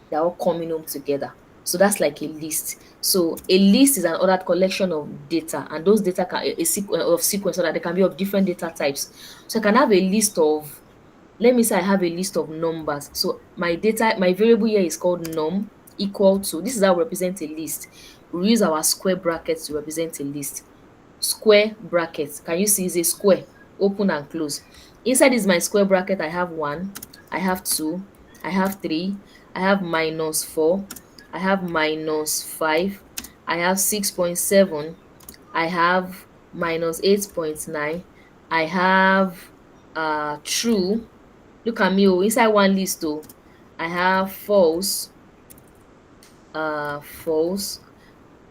They're all coming home together. So that's like a list. So a list is an ordered collection of data, and those data can a sequence of sequence so that they can be of different data types. So I can have a list of, let me say I have a list of numbers. So my variable here is called num equal to, this is how we represent a list. We use our square brackets to represent a list. Square brackets. Can you see? It's a square, open and close. Inside is my square bracket. I have 1, I have 2, I have 3, I have -4, I have -5, I have 6.7, I have -8.9, I have true. Look at me, oh, inside one list, oh. I have false, false.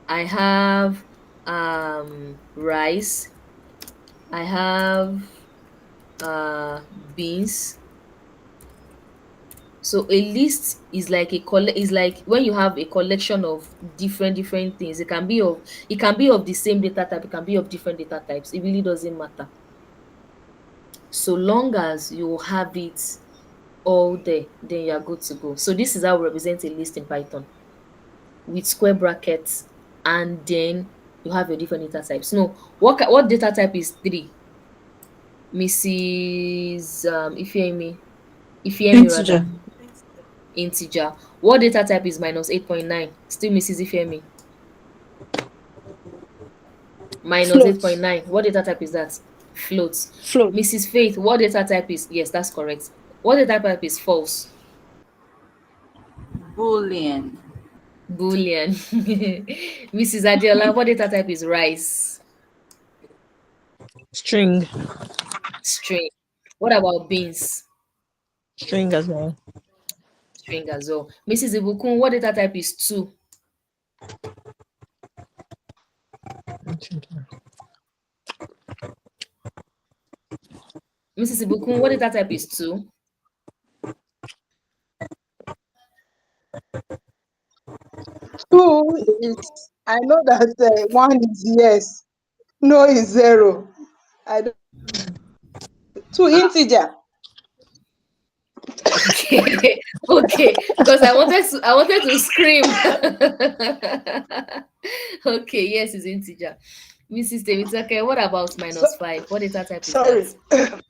I have rice. I have beans. So a list is like is like when you have a collection of different things. It can be of the same data type, it can be of different data types. It really doesn't matter. So long as you have it all there, then you are good to go. So this is how we represent a list in Python with square brackets, and then you have your different data types. No, what data type is three? Mrs. Ifeami rather. Integer. Integer. What data type is minus 8.9? Still Mrs. Ifeami. Minus Float. 8.9. What data type is that? Float. Float. Mrs. Faith, what data type is? Yes, that's correct. What data type is false? Boolean. Boolean. Mrs. Adiola, what data type is rice? String. String. What about beans? String as well. String as well. Mrs. Ibukun, what data type is two? Mrs. Ibukun, what data type is two? Two is, I know that one is yes, no is zero. I don't, two integer. Okay, okay, because I wanted to scream. Okay, yes, it's integer. Mrs. Temitake, what about So, minus five? What data type is that? sorry.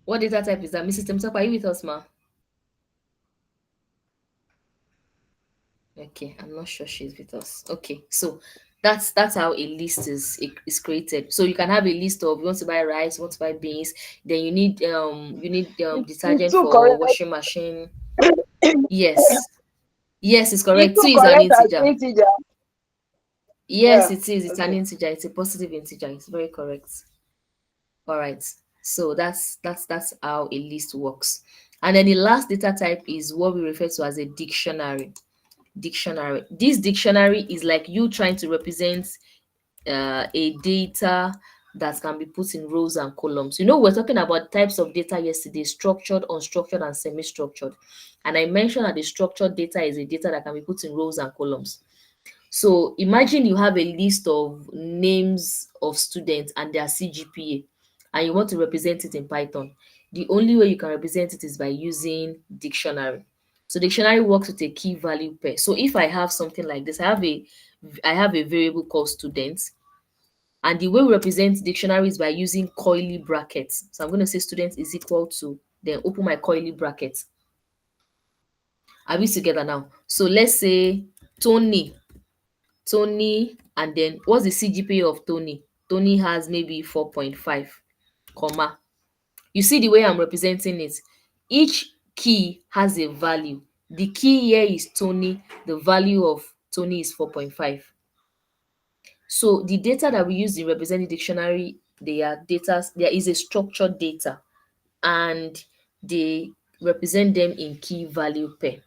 What data type is that? Mrs. Temitake, are you with us, ma? Okay, I'm not sure she's with us. Okay, so that's how a list is created. So you can have a list of, you want to buy rice, you want to buy beans, then you need It's detergent two for correct. washing machine. Yes, yes, it's It's correct. Two two is an correct as integer. integer. Yes, Yeah. it is. It's an Okay. integer. It's a positive integer. It's very correct. All right. So that's how a list works. And then the last data type is what we refer to as a dictionary. Dictionary. This dictionary is like you trying to represent a data that can be put in rows and columns. We're talking about types of data yesterday: structured, unstructured, and semi-structured. And I mentioned that the structured data is a data that can be put in rows and columns. So imagine you have a list of names of students and their CGPA, and you want to represent it in Python. The only way you can represent it is by using dictionary. So dictionary works with a key value pair. So if I have something like this, I have a variable called student, and the way we represent dictionary is by using curly brackets. So I'm going to say student is equal to, then open my curly bracket. Are we together now? So let's say Tony. And then what's the CGPA of Tony? Tony has maybe 4.5, comma. You see the way I'm representing it? Each key has a value. The key here is Tony. The value of Tony is 4.5. So the data that we use in representing dictionary, they are data, there is a structured data, and they represent them in key value pair.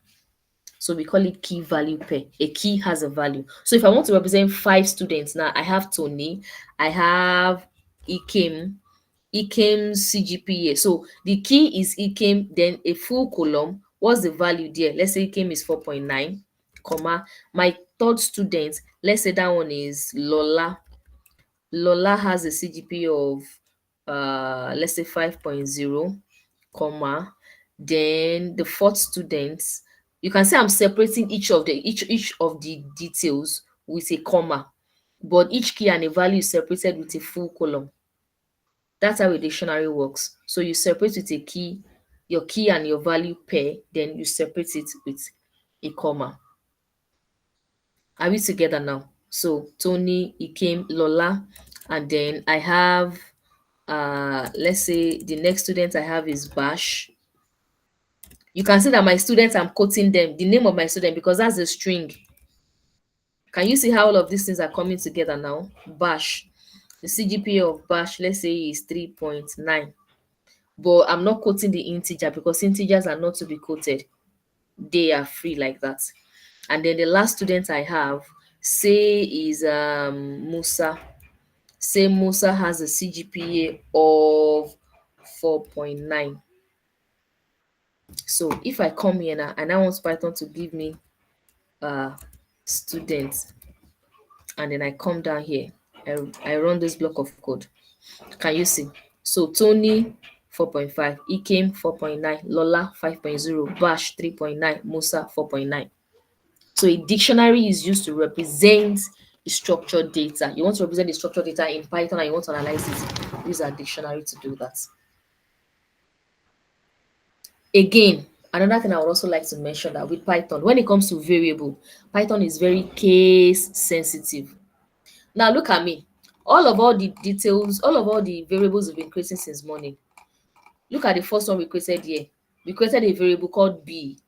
So we call it key value pair. A key has a value. So if I want to represent 5 students now, I have Tony, I have Ikem's CGPA. So the key is Ikem, then a full column. What's the value there? Let's say Ikem is 4.9, comma. My third student, let's say that one is Lola. Lola has a CGPA of let's say 5.0, comma. Then the fourth student, you can say I'm separating each of the details with a comma, but each key and a value is separated with a full column. That's how a dictionary works. So you separate with a key, your key and your value pair, then you separate it with a comma. Are we together now? So Tony, Ikem, Lola, and then I have let's say the next student I have is Bash. You can see that my students, I'm quoting them, the name of my student, because that's a string. Can you see how all of these things are coming together now? Bash. The CGPA of Bash, let's say, is 3.9. But I'm not quoting the integer because integers are not to be quoted. They are free like that. And then the last student I have, say, is Musa. Say Musa has a CGPA of 4.9. So if I come here now and I want Python to give me students, and then I come down here, I run this block of code. Can you see? So Tony 4.5, Ikem 4.9, Lola 5.0, Bash 3.9, Musa 4.9. So a dictionary is used to represent structured data. You want to represent the structured data in Python and you want to analyze it, use a dictionary to do that. Again, another thing I would also like to mention that with Python, when it comes to variable, Python is very case sensitive. Now look at me. All the details, all the variables we've been creating since morning. Look at the first one we created here. We created a variable called B,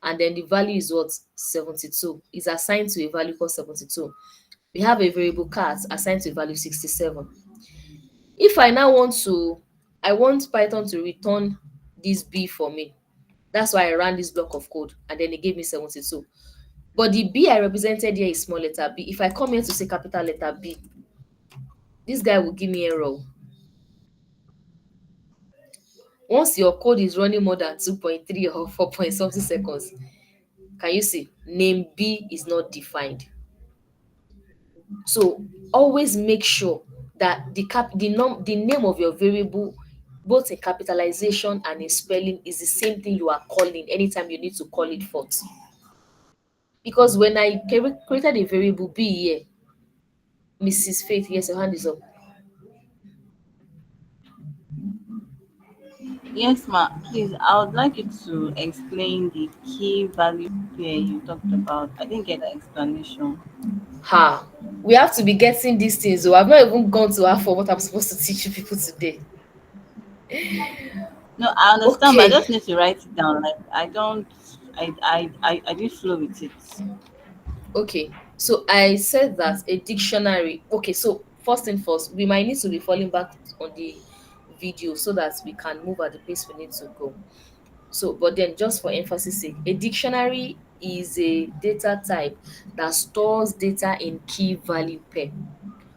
and then the value is what? 72. Is assigned to a value called 72. We have a variable cat assigned to a value 67. If I now I want Python to return this B for me. That's why I ran this block of code, and then it gave me 72. But the B I represented here is small letter b. If I come here to say capital letter B, this guy will give me error. Once your code is running more than 2.3 or 4 point something seconds, can you see? Name B is not defined. So always make sure that the name of your variable, both in capitalization and in spelling, is the same thing you are calling anytime you need to call it forth. Because when I created a variable B here, Mrs. Faith, yes, your hand is up. Yes, ma. Please, I would like you to explain the key value pair you talked about. I didn't get the explanation. Ha, we have to be getting these things. So I've not even gone to her for what I'm supposed to teach you people today. No, I understand, but I Okay, just need to write it down. Like I don't, I did flow with it. okay. So I said that a dictionary. Okay, so first thing first, we might need to be falling back on the video so that we can move at the pace we need to go. So, but then just for emphasis sake, a dictionary is a data type that stores data in key value pair.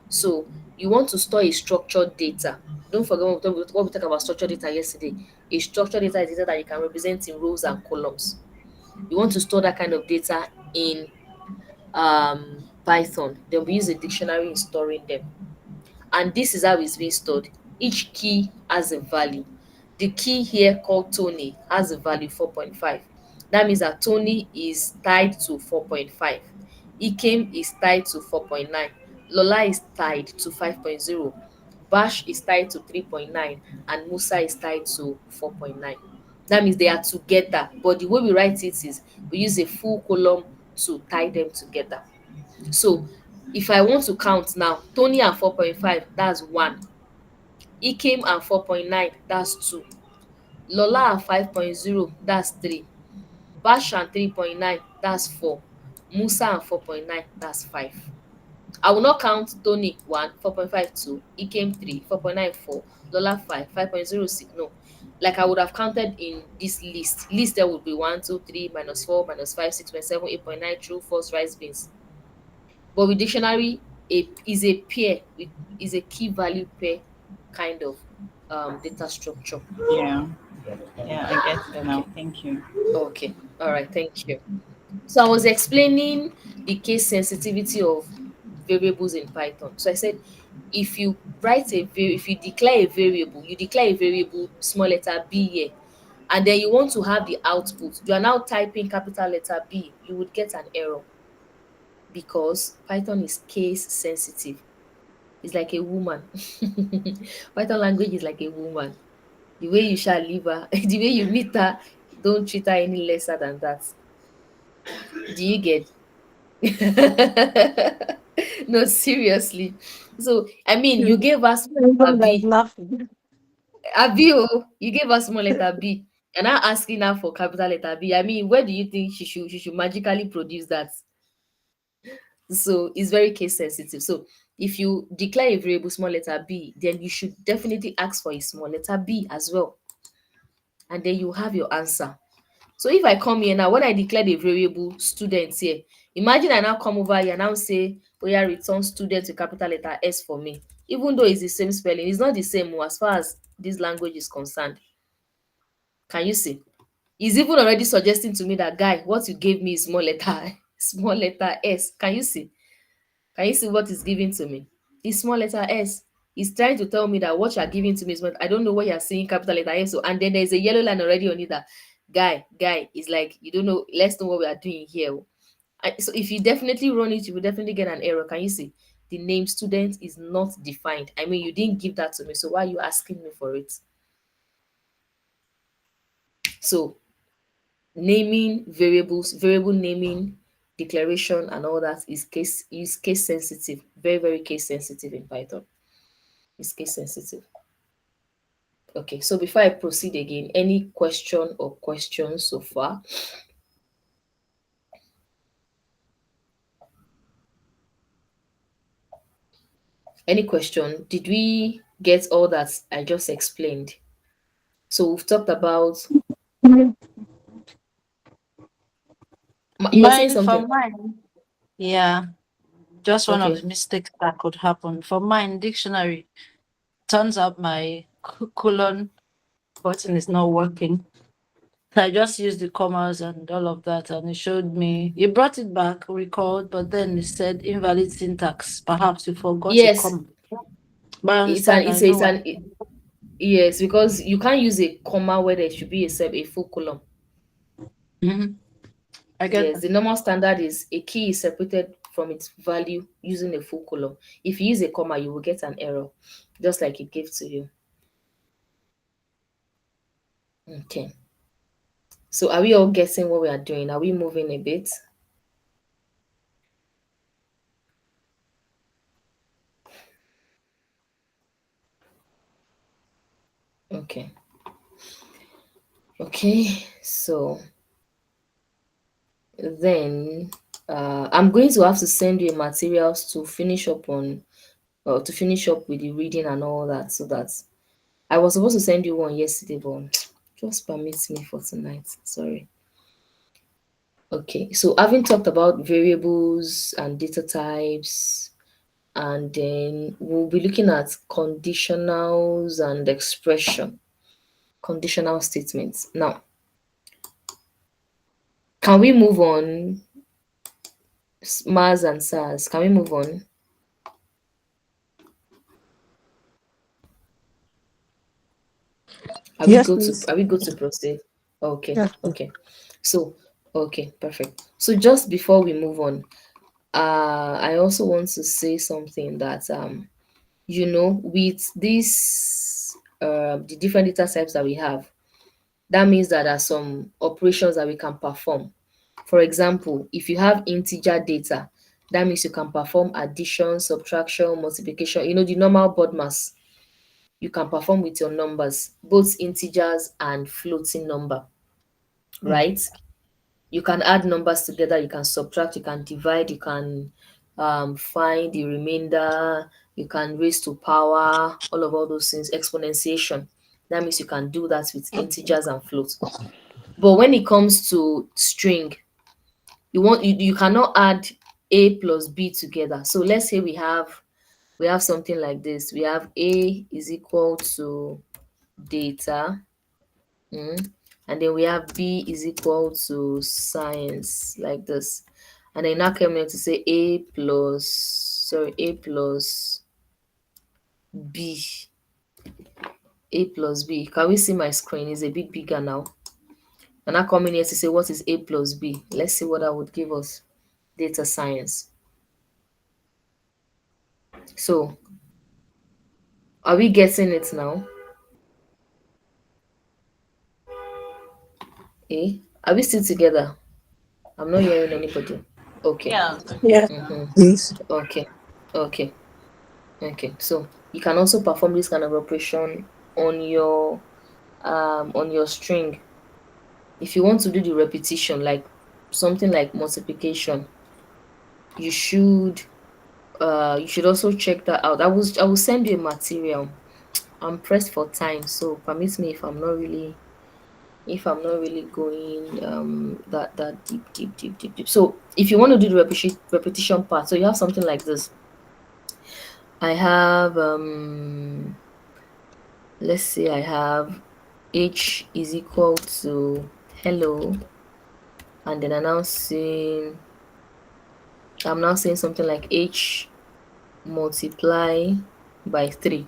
So you want to store a structured data. Don't forget what we talked about structured data yesterday. A structured data is data that you can represent in rows and columns. You want to store that kind of data in Python. Then we use a dictionary in storing them. And this is how it's being stored. Each key has a value. The key here called Tony has a value 4.5. That means that Tony is tied to 4.5. Ikem is tied to 4.9. Lola is tied to 5.0. Bash is tied to 3.9. And Musa is tied to 4.9. That means they are together. But the way we write it is we use a full column to tie them together. So if I want to count now, Tony and 4.5, that's 1. Ikem and 4.9, that's 2. Lola and 5.0, that's 3. Bash and 3.9, that's 4. Musa and 4.9, that's 5. I will not count Tony 1, 4.5 2, Ikem 3, 4.9 4, Lola 5, 5.0 6. No. Like I would have counted in this list. List there would be 1, 2, 3, minus 4, minus 5, 6.7, 8.9, true, false, rice, beans. But with dictionary, is a pair, is a key value pair kind of data structure. Yeah, yeah, I get it now. Okay. Thank you. Okay. All right. Thank you. So I was explaining the case sensitivity of variables in Python. So I said if you declare a variable, you declare a variable small letter b here, and then you want to have the output. You are now typing capital letter B, you would get an error because Python is case sensitive. It's like a woman. Python language is like a woman. The way you shall leave her, the way you meet her, don't treat her any lesser than that. Do you get? No, seriously. So, I mean, you gave us a Everyone is B. laughing. A B, oh, you gave us small letter B. And now asking her for capital letter B. I mean, where do you think she should magically produce that? So it's very case sensitive. So if you declare a variable small letter b, then you should definitely ask for a small letter b as well, and then you have your answer. So if I come here now, when I declare the variable student here, imagine I now come over here and now say, oh yeah, return student with capital letter S for me. Even though it's the same spelling, it's not the same as far as this language is concerned. Can you see? He's even already suggesting to me that, guy, what you gave me is small letter, small letter S. Can you see? Can you see what he's giving to me? It's small letter S. He's trying to tell me that what you're giving to me is what I don't know what you're saying, capital letter S. So, and then there's a yellow line already on it that, guy, is like, you don't know, let's know what we are doing here. So if you definitely run it, you will definitely get an error. Can you see? The name student is not defined. I mean, you didn't give that to me, so why are you asking me for it? So naming variables, variable naming, declaration, and all that is case sensitive, very, very case sensitive in Python. It's case sensitive. Okay, so before I proceed again, any question or questions so far? Any question? Did we get all that I just explained? So we've talked about. You were saying Mine for something. mine, yeah, just one of Okay. the mistakes that could happen. For mine, dictionary, turns out my colon button is not working. I just used the commas and all of that, and it showed me. It brought it back, recalled, but then it said invalid syntax. Perhaps you forgot a Yes, comma. But I it's an understand. I it's, a- know it's what. an it- yes, because you can't use a comma where there should be a full column. Mhm. I get Yes, that. the normal standard is a key is separated from its value using a full column. If you use a comma, you will get an error, just like it gave to you. Okay. So are we all guessing what we are doing? Are we moving a bit? Okay. Okay. So then I'm going to have to send you materials to finish up on, to finish up with the reading and all that, so that I was supposed to send you one yesterday, but just permit me for tonight. Sorry. Okay, so having talked about variables and data types, and then we'll be looking at conditionals and expression, conditional statements. Now, can we move on? Mars and SARS, can we move on? Yes, please. Are we good to proceed? Okay, Yes, please. okay. So, okay, perfect. So just before we move on, I also want to say something that with this the different data types that we have, that means that there are some operations that we can perform. For example, if you have integer data, that means you can perform addition, subtraction, multiplication, the normal board mass you can perform with your numbers, both integers and floating number, Mm. right? You can add numbers together, you can subtract, you can divide, you can find the remainder, you can raise to power, all those things, exponentiation. That means you can do that with integers and floats. But when it comes to string, you cannot add a plus b together. So let's say we have something like this. We have a is equal to data, and then we have b is equal to science, like this. And then now come here to say a plus b, can we see my screen is a bit bigger now? And now coming here to say what is a plus b. Let's see what that would give us. Data science. So are we getting it now? Are we still together? I'm not hearing anybody. Okay. Yeah. Yes, Mm-hmm. please. Okay. Okay. Okay. So you can also perform this kind of operation on your string. If you want to do the repetition, like something like multiplication, you should also check that out. I will send you a material. I'm pressed for time, so permit me if I'm not really going that deep. So if you want to do the repetition part, so you have something like this. I have let's say I have h is equal to hello, and then I'm now saying something like h multiply by 3.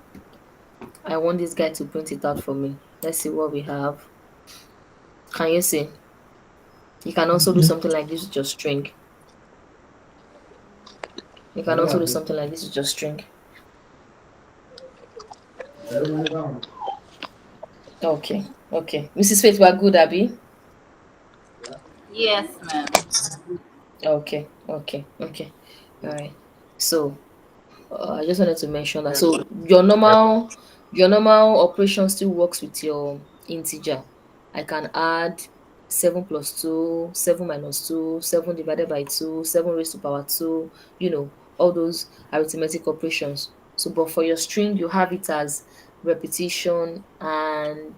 I want this guy to print it out for me. Let's see what we have. Can you see? You can also do something like this with your string. You can also do something like this with your string. Okay, okay. Mrs. Faith, we're good, Abby. Yes, ma'am. Okay, okay, okay. All right. So I just wanted to mention that. So your normal operation still works with your integer. I can add 7 plus 2, 7 minus 2, 7 divided by 2, 7 raised to power 2, all those arithmetic operations. So, but for your string, you have it as repetition and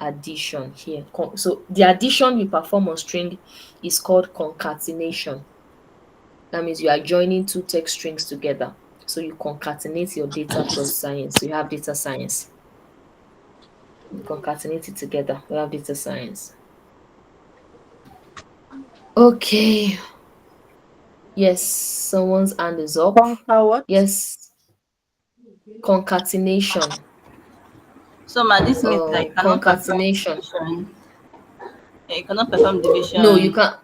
addition here. So the addition we perform on string is called concatenation. That means you are joining two text strings together. So you concatenate your data plus science. So you have data science. You concatenate it together. We have data science. Okay. Yes, someone's hand is up. Conquer what? Yes, concatenation. So, ma, this means that you cannot perform Concatenation. division. You cannot perform No, you division. can't.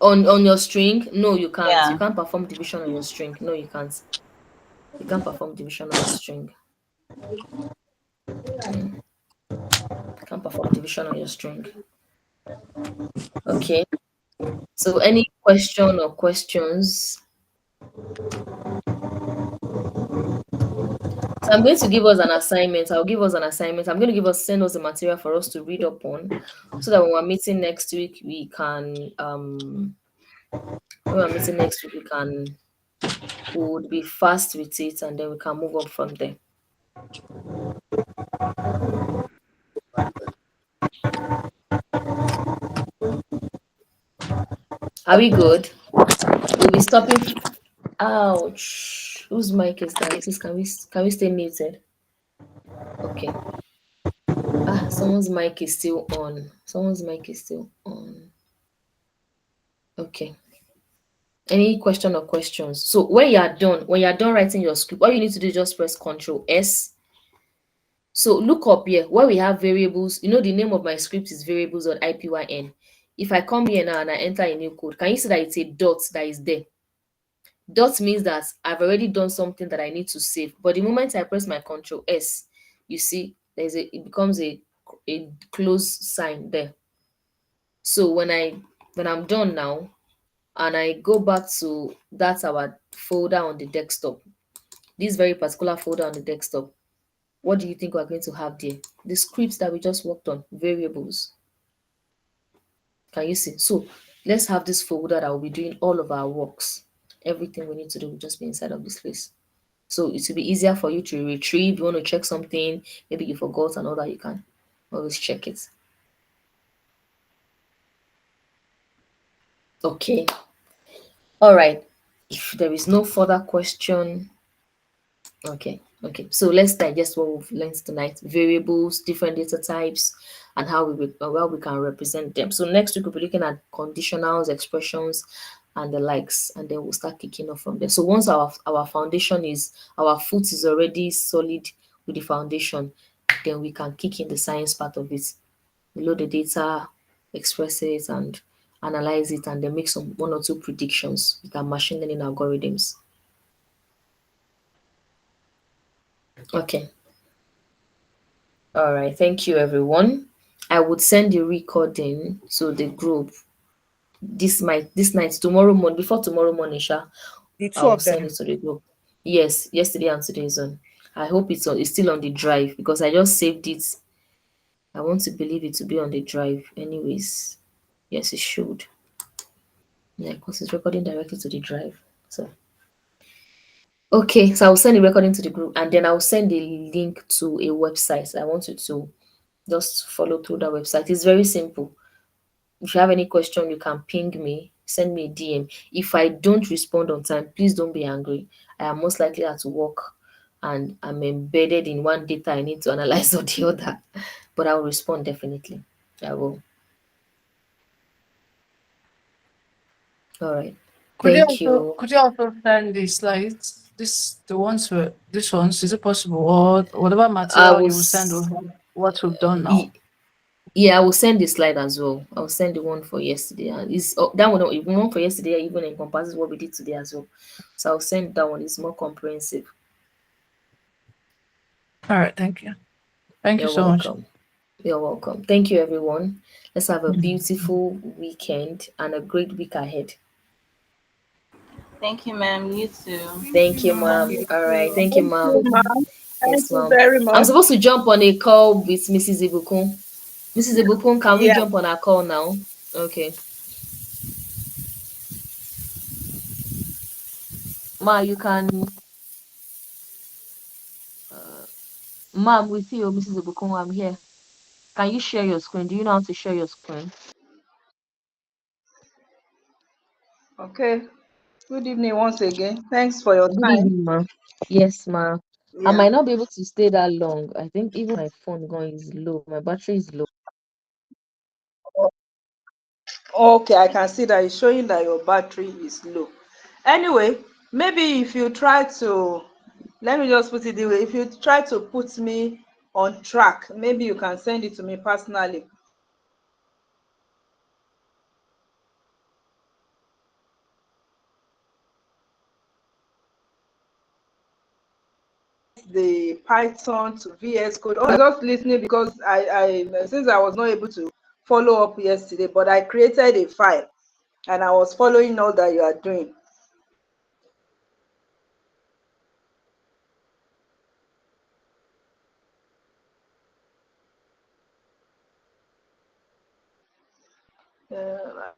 On your string. No, you can't. You Yeah. can't perform division on your string. No, you can't. You can't perform division on your string. Mm, you can't perform division on your string. Okay. So any question or questions? So I'm going to give us an assignment. I'll give us an assignment. I'm going to send us the material for us to read up on, so that when we're meeting next week, we would be fast with it, and then we can move up from there. Are we good? We'll be stopping. Ouch! Whose mic is that? Please, can we stay muted? Okay. Someone's mic is still on. Someone's mic is still on. Okay. Any question or questions? So when you're done writing your script, all you need to do is just press Control S. So look up here where we have variables. The name of my script is variables.ipyn. If I come here now and I enter a new code, can you see that it's a dot that is there? Dot means that I've already done something that I need to save. But the moment I press my Control S, you see it becomes a close sign there. So when I'm done now, and I go back to that our folder on the desktop, this very particular folder on the desktop, what do you think we're going to have there? The scripts that we just worked on, variables. Can you see? So let's have this folder that will be doing all of our works. Everything we need to do will just be inside of this place. So it will be easier for you to retrieve. You want to check something, maybe you forgot and all that, you can always check it. Okay. All right. If there is no further question, okay. So let's digest what we've learned tonight: variables, different data types, and how we can represent them. So next week we'll be looking at conditionals, expressions, and the likes, and then we'll start kicking off from there. So once our foot is already solid with the foundation, then we can kick in the science part of it. We load the data, express it, and analyze it, and then make some one or two predictions with our machine learning algorithms. Okay. All right. Thank you, everyone. I would send the recording to the group this night, tomorrow morning, before tomorrow morning, Sha. The I two will of send them. it to the group. Yes, yesterday and today's on. I hope it's still on the drive, because I just saved it. I want to believe it to be on the drive anyways. Yes, it should. Yeah, because it's recording directly to the drive. So okay, so I'll send the recording to the group and then I'll send a link to a website. I want you to just follow through that website. It's very simple. If you have any question, you can ping me, send me a DM. If I don't respond on time, please don't be angry. I am most likely at work and I'm embedded in one data I need to analyze or the other. But I'll respond definitely. I will. All right. Thank you. could you also send the slides? This ones, is it possible? Or whatever I material will you will send will s- have what we've done y- now. yeah, I will send the slide as well. I'll send the one for yesterday. And is that one, the one for yesterday even encompasses what we did today as well. So I'll send that one. It's more comprehensive. All right, thank you. Thank you You're so much. welcome. You're welcome. Thank you, everyone. Let's have a beautiful weekend and a great week ahead. Thank you, ma'am. You too. Thank you, Mm, ma'am. you All right. too. Thank you, Thank you, ma'am. ma'am. Thank Yes, you ma'am. very I'm much. supposed to jump on a call with Mrs. Ibukun. Mrs. Ibukun, can we Yeah. jump on our call now? Okay. Ma, you can. Ma'am, with you, Mrs. Ibukun, I'm here. Can you share your screen? Do you know how to share your screen? Okay. Good evening once again. Thanks for your Good time. evening, ma. Yes, ma. I Yeah. might not be able to stay that long. I think even my phone going is low. My battery is low. Okay, I can see that it's showing that your battery is low. Anyway, maybe if you try to, let me just put it this way, if you try to put me on track, maybe you can send it to me personally. The Python to VS Code. I was just listening because I since I was not able to follow up yesterday, but I created a file and I was following all that you are doing. Uh,